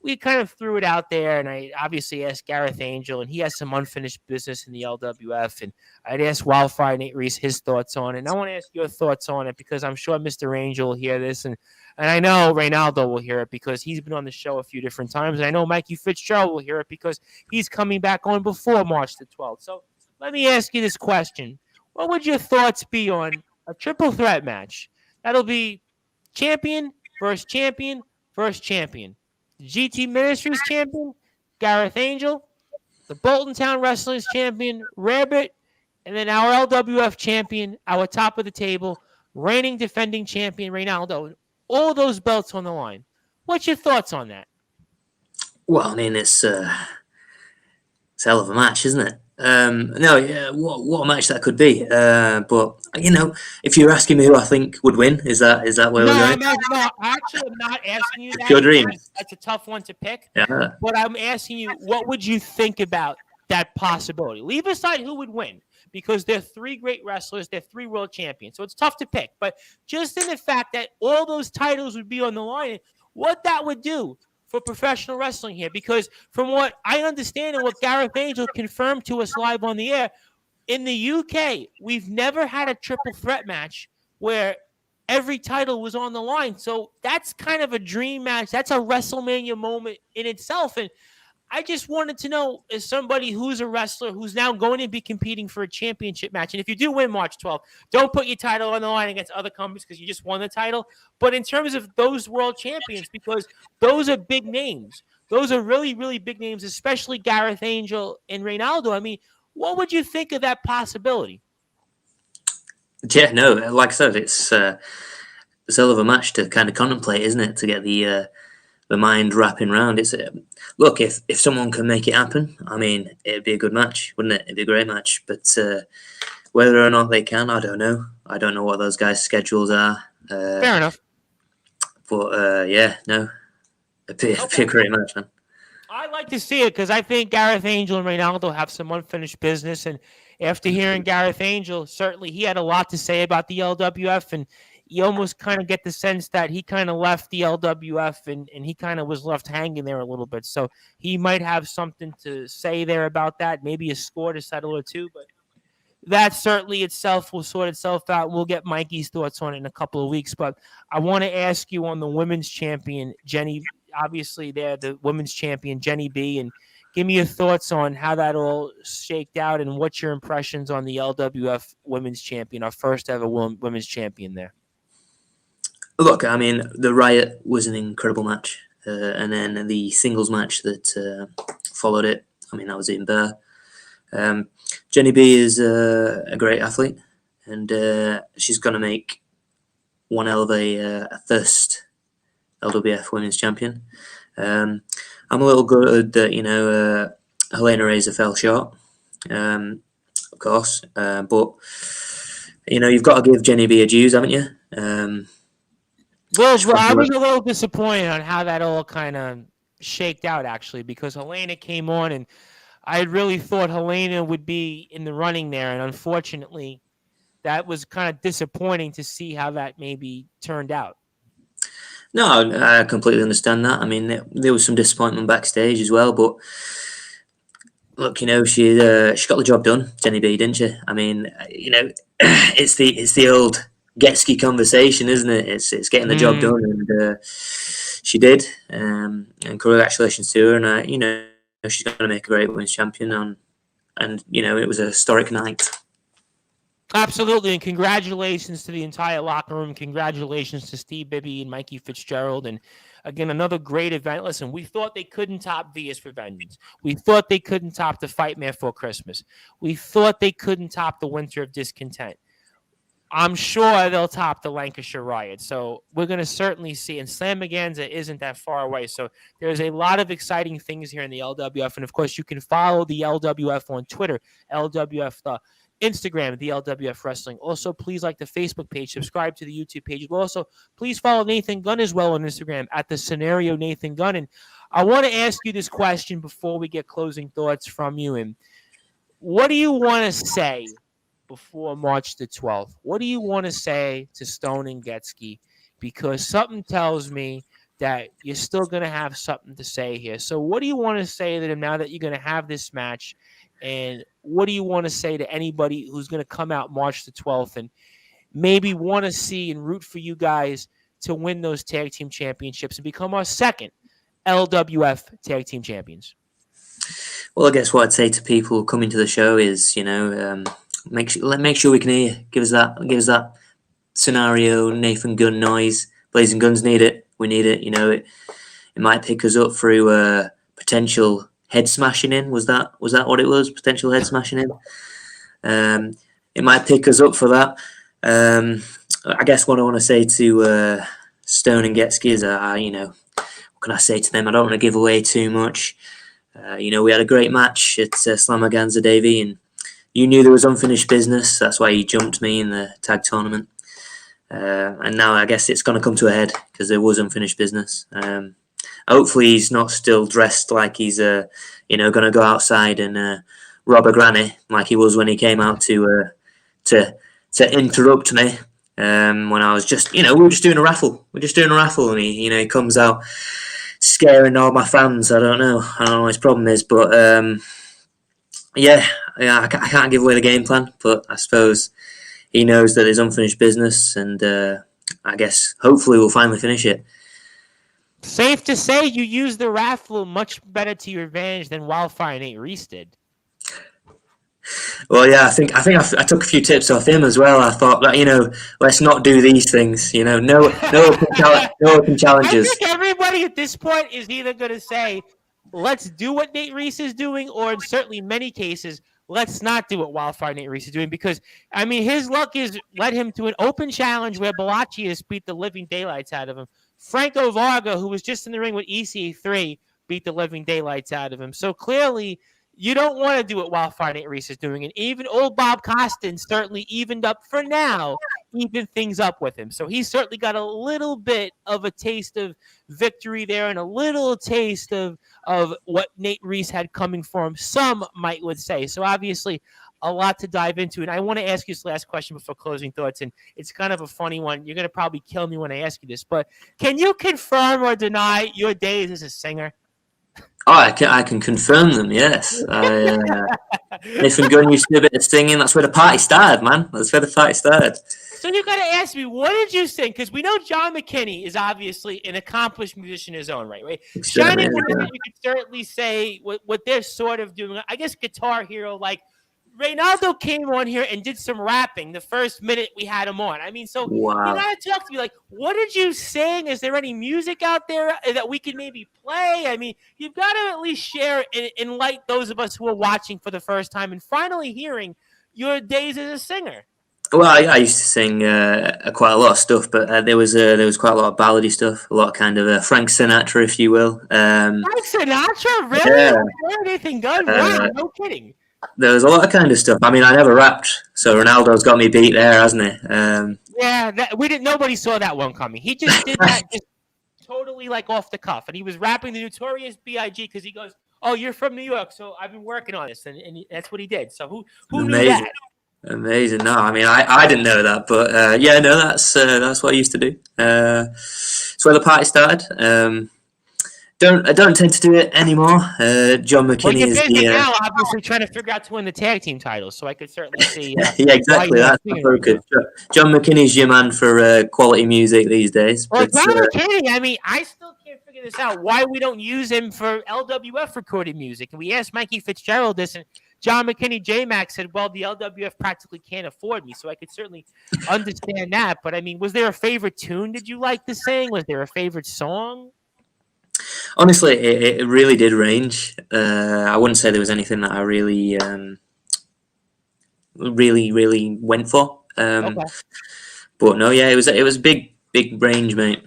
we kind of threw it out there, and I obviously asked Gareth Angel, and he has some unfinished business in the LWF. And I'd asked Wildfire Nate Reese his thoughts on it. And I want to ask your thoughts on it because I'm sure Mr. Angel will hear this. And I know Reynaldo will hear it because he's been on the show a few different times. And I know Mikey Fitzgerald will hear it because he's coming back on before March the 12th. So let me ask you this question. What would your thoughts be on a triple threat match? That'll be champion versus champion versus champion. The GT Ministries champion, Gareth Angel. The Bolton Town Wrestling's champion, Rarebit. And then our LWF champion, our top of the table, reigning defending champion, Reynaldo. All those belts on the line. What's your thoughts on that? Well, I mean, it's a hell of a match, isn't it? No, yeah, what a match that could be. But if you're asking me who I think would win, is that where we're going? No, actually, I'm not asking you that. Your dream. That's a tough one to pick. Yeah. But I'm asking you, what would you think about that possibility? Leave aside who would win, because they're three great wrestlers, they're three world champions, so it's tough to pick. But just in the fact that all those titles would be on the line, what that would do for professional wrestling here, because from what I understand and what Gareth Angel confirmed to us live on the air, in the UK, we've never had a triple threat match where every title was on the line. So that's kind of a dream match. That's a WrestleMania moment in itself. And I just wanted to know, as somebody who's a wrestler who's now going to be competing for a championship match, and if you do win March 12th, don't put your title on the line against other companies because you just won the title. But in terms of those world champions, because those are big names. Those are really, really big names, especially Gareth Angel and Reynaldo. I mean, what would you think of that possibility? Yeah, no, like I said, it's a hell of a match to kind of contemplate, isn't it? To get the mind wrapping around. It's look, if someone can make it happen, I mean, it'd be a good match, wouldn't it? It'd be a great match. But whether or not they can, I don't know. I don't know what those guys' schedules are. Fair enough. But yeah, no, it'd be a great match, man. I'd like to see it because I think Gareth Angel and Reynaldo have some unfinished business. And after hearing Gareth Angel, certainly he had a lot to say about the LWF, and you almost kind of get the sense that he kind of left the LWF and he kind of was left hanging there a little bit. So he might have something to say there about that, maybe a score to settle or two. But that certainly itself will sort itself out. We'll get Mikey's thoughts on it in a couple of weeks. But I want to ask you on the women's champion, Jenny. Obviously, they're the women's champion, Jenny B. And give me your thoughts on how that all shaked out and what's your impressions on the LWF women's champion, our first ever women's champion there. Look, I mean, the Riot was an incredible match. And then the singles match that followed it, I mean, that was even better. Jenny B is a great athlete, and she's going to make one hell of a first LWF women's champion. I'm a little good that, Helena Razor fell short, of course. But, you've got to give Jenny B a dues, haven't you? Well, I was a little disappointed on how that all kind of shaked out, actually, because Helena came on, and I really thought Helena would be in the running there, and unfortunately, that was kind of disappointing to see how that maybe turned out. No, I completely understand that. I mean, there was some disappointment backstage as well, but look, she got the job done, Jenny B, didn't she? I mean, it's the old Getski conversation, isn't it? It's getting the job done, and she did. And congratulations to her. And she's going to make a great women's champion. And it was a historic night. Absolutely, and congratulations to the entire locker room. Congratulations to Steve Bibby and Mikey Fitzgerald. And again, another great event. Listen, we thought they couldn't top Vias for Vengeance. We thought they couldn't top the Fight Man for Christmas. We thought they couldn't top the Winter of Discontent. I'm sure they'll top the Lancashire Riot. So we're going to certainly see. And Slamaganza isn't that far away. So there's a lot of exciting things here in the LWF. And, of course, you can follow the LWF on Twitter, LWF Instagram, the LWF Wrestling. Also, please like the Facebook page, subscribe to the YouTube page. Also, please follow Nathan Gunn as well on Instagram at the Scenario Nathan Gunn. And I want to ask you this question before we get closing thoughts from you. And what do you want to say before March the 12th? What do you want to say to Stone and Getski? Because something tells me that you're still going to have something to say here. So what do you want to say to them now that you're going to have this match? And what do you want to say to anybody who's going to come out March the 12th and maybe want to see and root for you guys to win those tag team championships and become our second LWF tag team champions? Well, I guess what I'd say to people coming to the show is, make sure we can hear. Give us that Scenario Nathan Gunn noise. Blazing Guns need it. We need it. It might pick us up through potential head smashing in. Was that what it was? Potential head smashing in. It might pick us up for that. I guess what I want to say to Stone and Getski is, what can I say to them? I don't want to give away too much. We had a great match at Slamaganza, Davey, and you knew there was unfinished business. That's why you jumped me in the tag tournament. And now I guess it's going to come to a head because there was unfinished business. Hopefully he's not still dressed like he's going to go outside and rob a granny like he was when he came out to interrupt me when I was just, we were just doing a raffle. And he comes out scaring all my fans. I don't know what his problem is, but I can't give away the game plan, but I suppose he knows that there's unfinished business, and I guess hopefully we'll finally finish it. Safe to say you used the raffle much better to your advantage than Wildfire Nate Reese did. Well, yeah, I think I took a few tips off him as well. I thought that let's not do these things. No open challenges. I think everybody at this point is either going to say, let's do what Nate Reese is doing, or in certainly many cases, let's not do what Wildfire Nate Reese is doing, because, his luck is led him to an open challenge where Balachi has beat the living daylights out of him. Franco Varga, who was just in the ring with EC3, beat the living daylights out of him. So clearly, you don't want to do what Wildfire Nate Reese is doing. And even old Bob Costin certainly evened up for now, evened things up with him. So he's certainly got a little bit of a taste of victory there and a little taste of what Nate Reese had coming for him, some would say. So obviously a lot to dive into. And I want to ask you this last question before closing thoughts. And it's kind of a funny one. You're going to probably kill me when I ask you this, but can you confirm or deny your days as a singer? Oh, I can confirm them, yes. Nathan Gunn used to do a bit of singing. That's where the party started, man. That's where the party started. So you got to ask me, what did you sing? Because we know John McKinney is obviously an accomplished musician in his own right? Shining Wizard, you could certainly say what they're sort of doing. I guess Guitar Hero, like Reynaldo came on here and did some rapping the first minute we had him on. So wow. You got to talk to me, like, what did you sing? Is there any music out there that we can maybe play? You've got to at least share and enlighten those of us who are watching for the first time and finally hearing your days as a singer. Well, I used to sing quite a lot of stuff, but there was quite a lot of ballady stuff, a lot of kind of Frank Sinatra, if you will. Frank Sinatra? Really? Yeah. Anything good? Wow, no kidding. There was a lot of kind of stuff. I never rapped, so Ronaldo's got me beat there, hasn't he? Nobody saw that one coming. He just did that just totally like off the cuff, and he was rapping the Notorious B.I.G. because he goes, "Oh, you're from New York, so I've been working on this," and that's what he did. So who knew that? Amazing. No, I didn't know that, but that's what I used to do. It's where the party started. I don't tend to do it anymore. John Well, McKinney you're is busy the now, obviously trying to figure out to win the tag team titles. So I could certainly see. yeah, exactly. Why That's the you're not focus. John McKinney's your man for quality music these days. Well, But John McKinney, I mean, I still can't figure this out. Why we don't use him for LWF recorded music? And we asked Mikey Fitzgerald this, and John McKinney, J-Mac said, well, the LWF practically can't afford me. So I could certainly understand that. But, I mean, was there a favorite tune did you like to sing? Was there a favorite song? honestly, it really did range. I wouldn't say there was anything that I really, really went for. Okay. But no, yeah, it was big range, mate.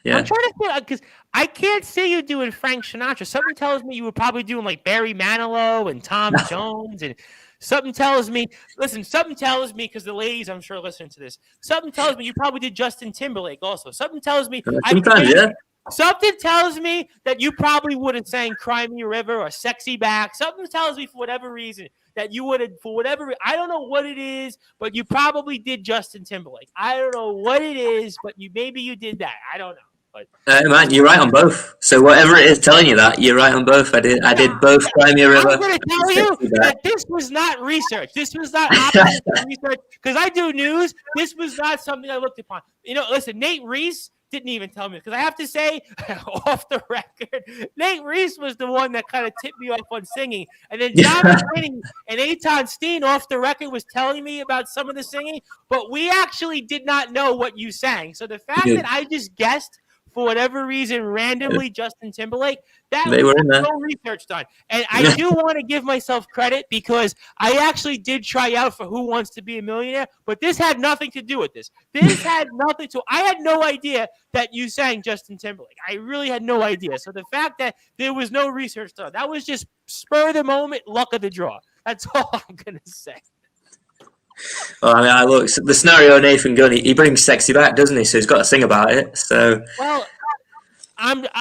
Yeah. I'm trying to think because I can't see you doing Frank Sinatra. Something tells me you were probably doing like Barry Manilow and Tom Jones, and something tells me. Listen, something tells me because the ladies, I'm sure, listening to this. Something tells me you probably did Justin Timberlake also. Something tells me. Sometimes, yeah. Something tells me that you probably would have sang "Cry Me a River" or "Sexy Back." Something tells me for whatever reason that you would have, for whatever, I don't know what it is, but you probably did Justin Timberlake. I don't know what it is, but maybe you did that. I don't know. But Man, you're right on both. So whatever it is telling you that, you're right on both. I did both Cry Me a River. I'm going to tell you that this was not research. This was not research because I do news. This was not something I looked upon. You know, listen, Nate Reese didn't even tell me because I have to say, off the record, Nate Reese was the one that kind of tipped me off on singing. And then John McKinney and Eitan Steen off the record was telling me about some of the singing, but we actually did not know what you sang. So the fact that I just guessed for whatever reason, randomly Justin Timberlake, that was no research done. And I do want to give myself credit because I actually did try out for Who Wants to Be a Millionaire, but this had nothing to do with this. This had nothing to, I had no idea that you sang Justin Timberlake. I really had no idea. So the fact that there was no research done, that was just spur of the moment, luck of the draw. That's all I'm going to say. Well, I mean, I look the scenario. Nathan Gunn, he brings sexy back, doesn't he? So he's got to sing about it. So well,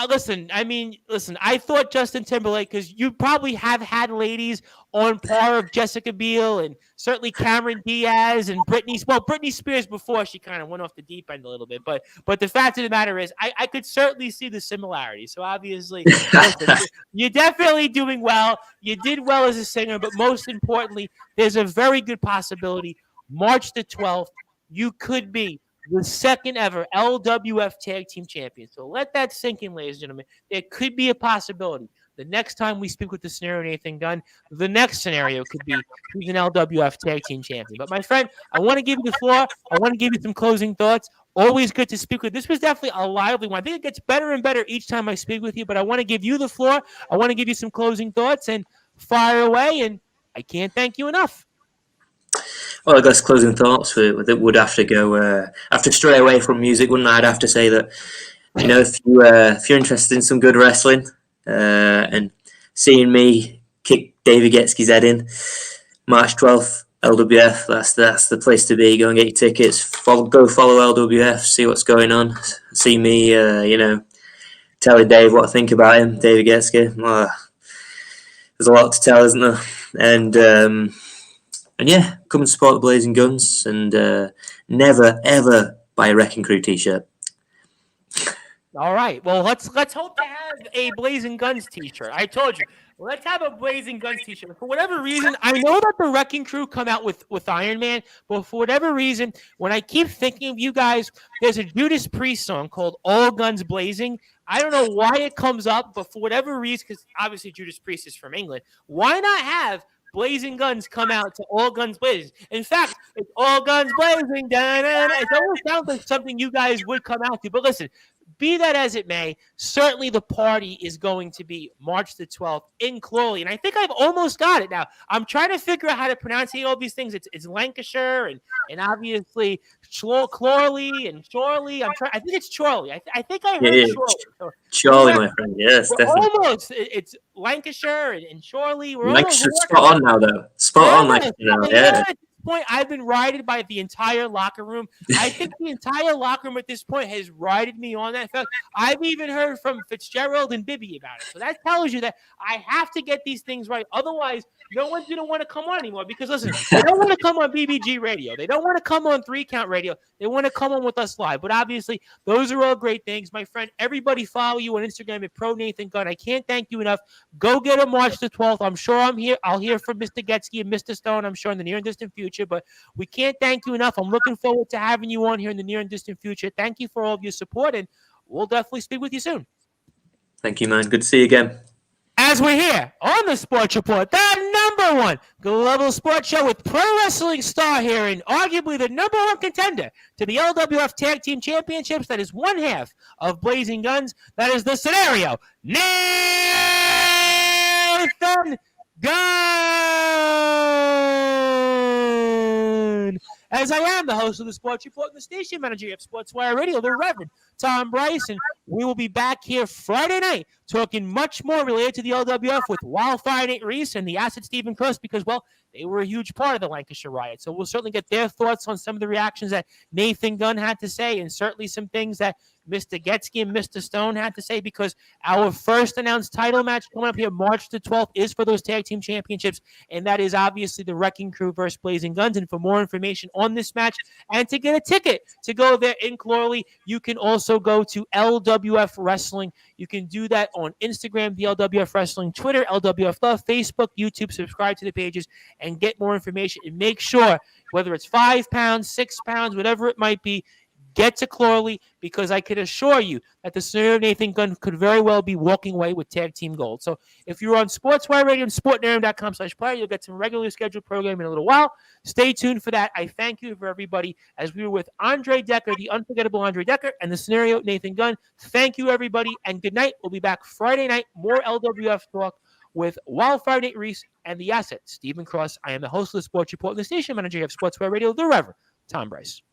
listen. I thought Justin Timberlake because you probably have had ladies on par of Jessica Biel and certainly Cameron Diaz and Britney. Well, Britney Spears before she kind of went off the deep end a little bit, but the fact of the matter is, I could certainly see the similarities. So obviously, listen, you're definitely doing well. You did well as a singer, but most importantly, there's a very good possibility March the 12th, you could be the second ever LWF Tag Team Champion. So let that sink in, ladies and gentlemen. There could be a possibility. The next time we speak with the scenario Nathan Gunn, the next scenario could be who's an LWF Tag Team Champion. But my friend, I want to give you the floor. I want to give you some closing thoughts. Always good to speak with. This was definitely a lively one. I think it gets better and better each time I speak with you, but I want to give you the floor. I want to give you some closing thoughts and fire away, and I can't thank you enough. Well, I guess closing thoughts would have to go after stray away from music, wouldn't I? I'd have to say that, you know, if you're interested in some good wrestling and seeing me kick Davey Getsky's head in, March 12th, LWF, that's the place to be. Go and get your tickets. Go follow LWF, see what's going on. See me, telling Dave what I think about him, Davey Getsky. There's a lot to tell, isn't there? And yeah, come and support the Blazing Guns and never, ever buy a Wrecking Crew t-shirt. All right. Well, let's hope to have a Blazing Guns t-shirt. I told you. Let's have a Blazing Guns t-shirt. For whatever reason, I know that the Wrecking Crew come out with Iron Man, but for whatever reason, when I keep thinking of you guys, there's a Judas Priest song called All Guns Blazing. I don't know why it comes up, but for whatever reason, because obviously Judas Priest is from England, why not have Blazing Guns come out to All Guns Blazing? In fact, it's All Guns Blazing. It almost sounds like something you guys would come out to. But listen, be that as it may, certainly the party is going to be March the 12th in Crawley. And I think I've almost got it now. I'm trying to figure out how to pronounce all these things. It's Lancashire and obviously Crawley and Chorley. I think it's Chorley. I think I heard Chorley. Chorley, my friend. Yes, definitely. Almost. It's Lancashire and Chorley. Lancashire spot on now, though. Spot on, Lancashire now. Yeah. point, I've been rided by the entire locker room. I think the entire locker room at this point has rided me on that fact. I've even heard from Fitzgerald and Bibby about it. So that tells you that I have to get these things right. Otherwise, no one's going to want to come on anymore because, listen, they don't want to come on BBG radio. They don't want to come on 3-Count radio. They want to come on with us live. But obviously, those are all great things. My friend, everybody follow you on Instagram at Pro Nathan Gunn. I can't thank you enough. Go get him March the 12th. I'm sure I'll hear from Mr. Getsky and Mr. Stone, I'm sure, in the near and distant future. But we can't thank you enough. I'm looking forward to having you on here in the near and distant future. Thank you for all of your support, and we'll definitely speak with you soon. Thank you, man. Good to see you again. As we're here on the Sports Report, the number one global sports show with pro wrestling star here and arguably the number one contender to the LWF Tag Team Championships, that is one half of Blazing Guns. That is the scenario. Nathan Gunn. As I am the host of the Sports Report and the station manager of Sportzwire Radio, the Reverend Tom Bryce, and we will be back here Friday night talking much more related to the LWF with Wildfire Nate Reese and the Acid Stephen Cross because, well, they were a huge part of the Lancashire Riot. So we'll certainly get their thoughts on some of the reactions that Nathan Gunn had to say and certainly some things that Mr. Getsky and Mr. Stone had to say because our first announced title match coming up here March the 12th is for those tag team championships, and that is obviously the Wrecking Crew versus Blazing Guns. And for more information on this match and to get a ticket to go there in Clorley, you can also go to LWF Wrestling. You can do that on Instagram, the LWF Wrestling, Twitter, LWF Love, Facebook, YouTube. Subscribe to the pages and get more information. And make sure, whether it's 5 pounds, 6 pounds, whatever it might be, get to Clorley because I can assure you that the scenario of Nathan Gunn could very well be walking away with tag team gold. So if you're on Sportswire Radio and sportnarium.com/player, you'll get some regularly scheduled programming in a little while. Stay tuned for that. I thank you for everybody as we were with Andre Dekker, the unforgettable Andre Dekker, and the scenario Nathan Gunn. Thank you, everybody, and good night. We'll be back Friday night. More LWF talk with Wildfire Nate Reese and the asset, Stephen Cross. I am the host of the Sports Report and the station manager of Sportswire Radio, the Reverend Tom Bryce.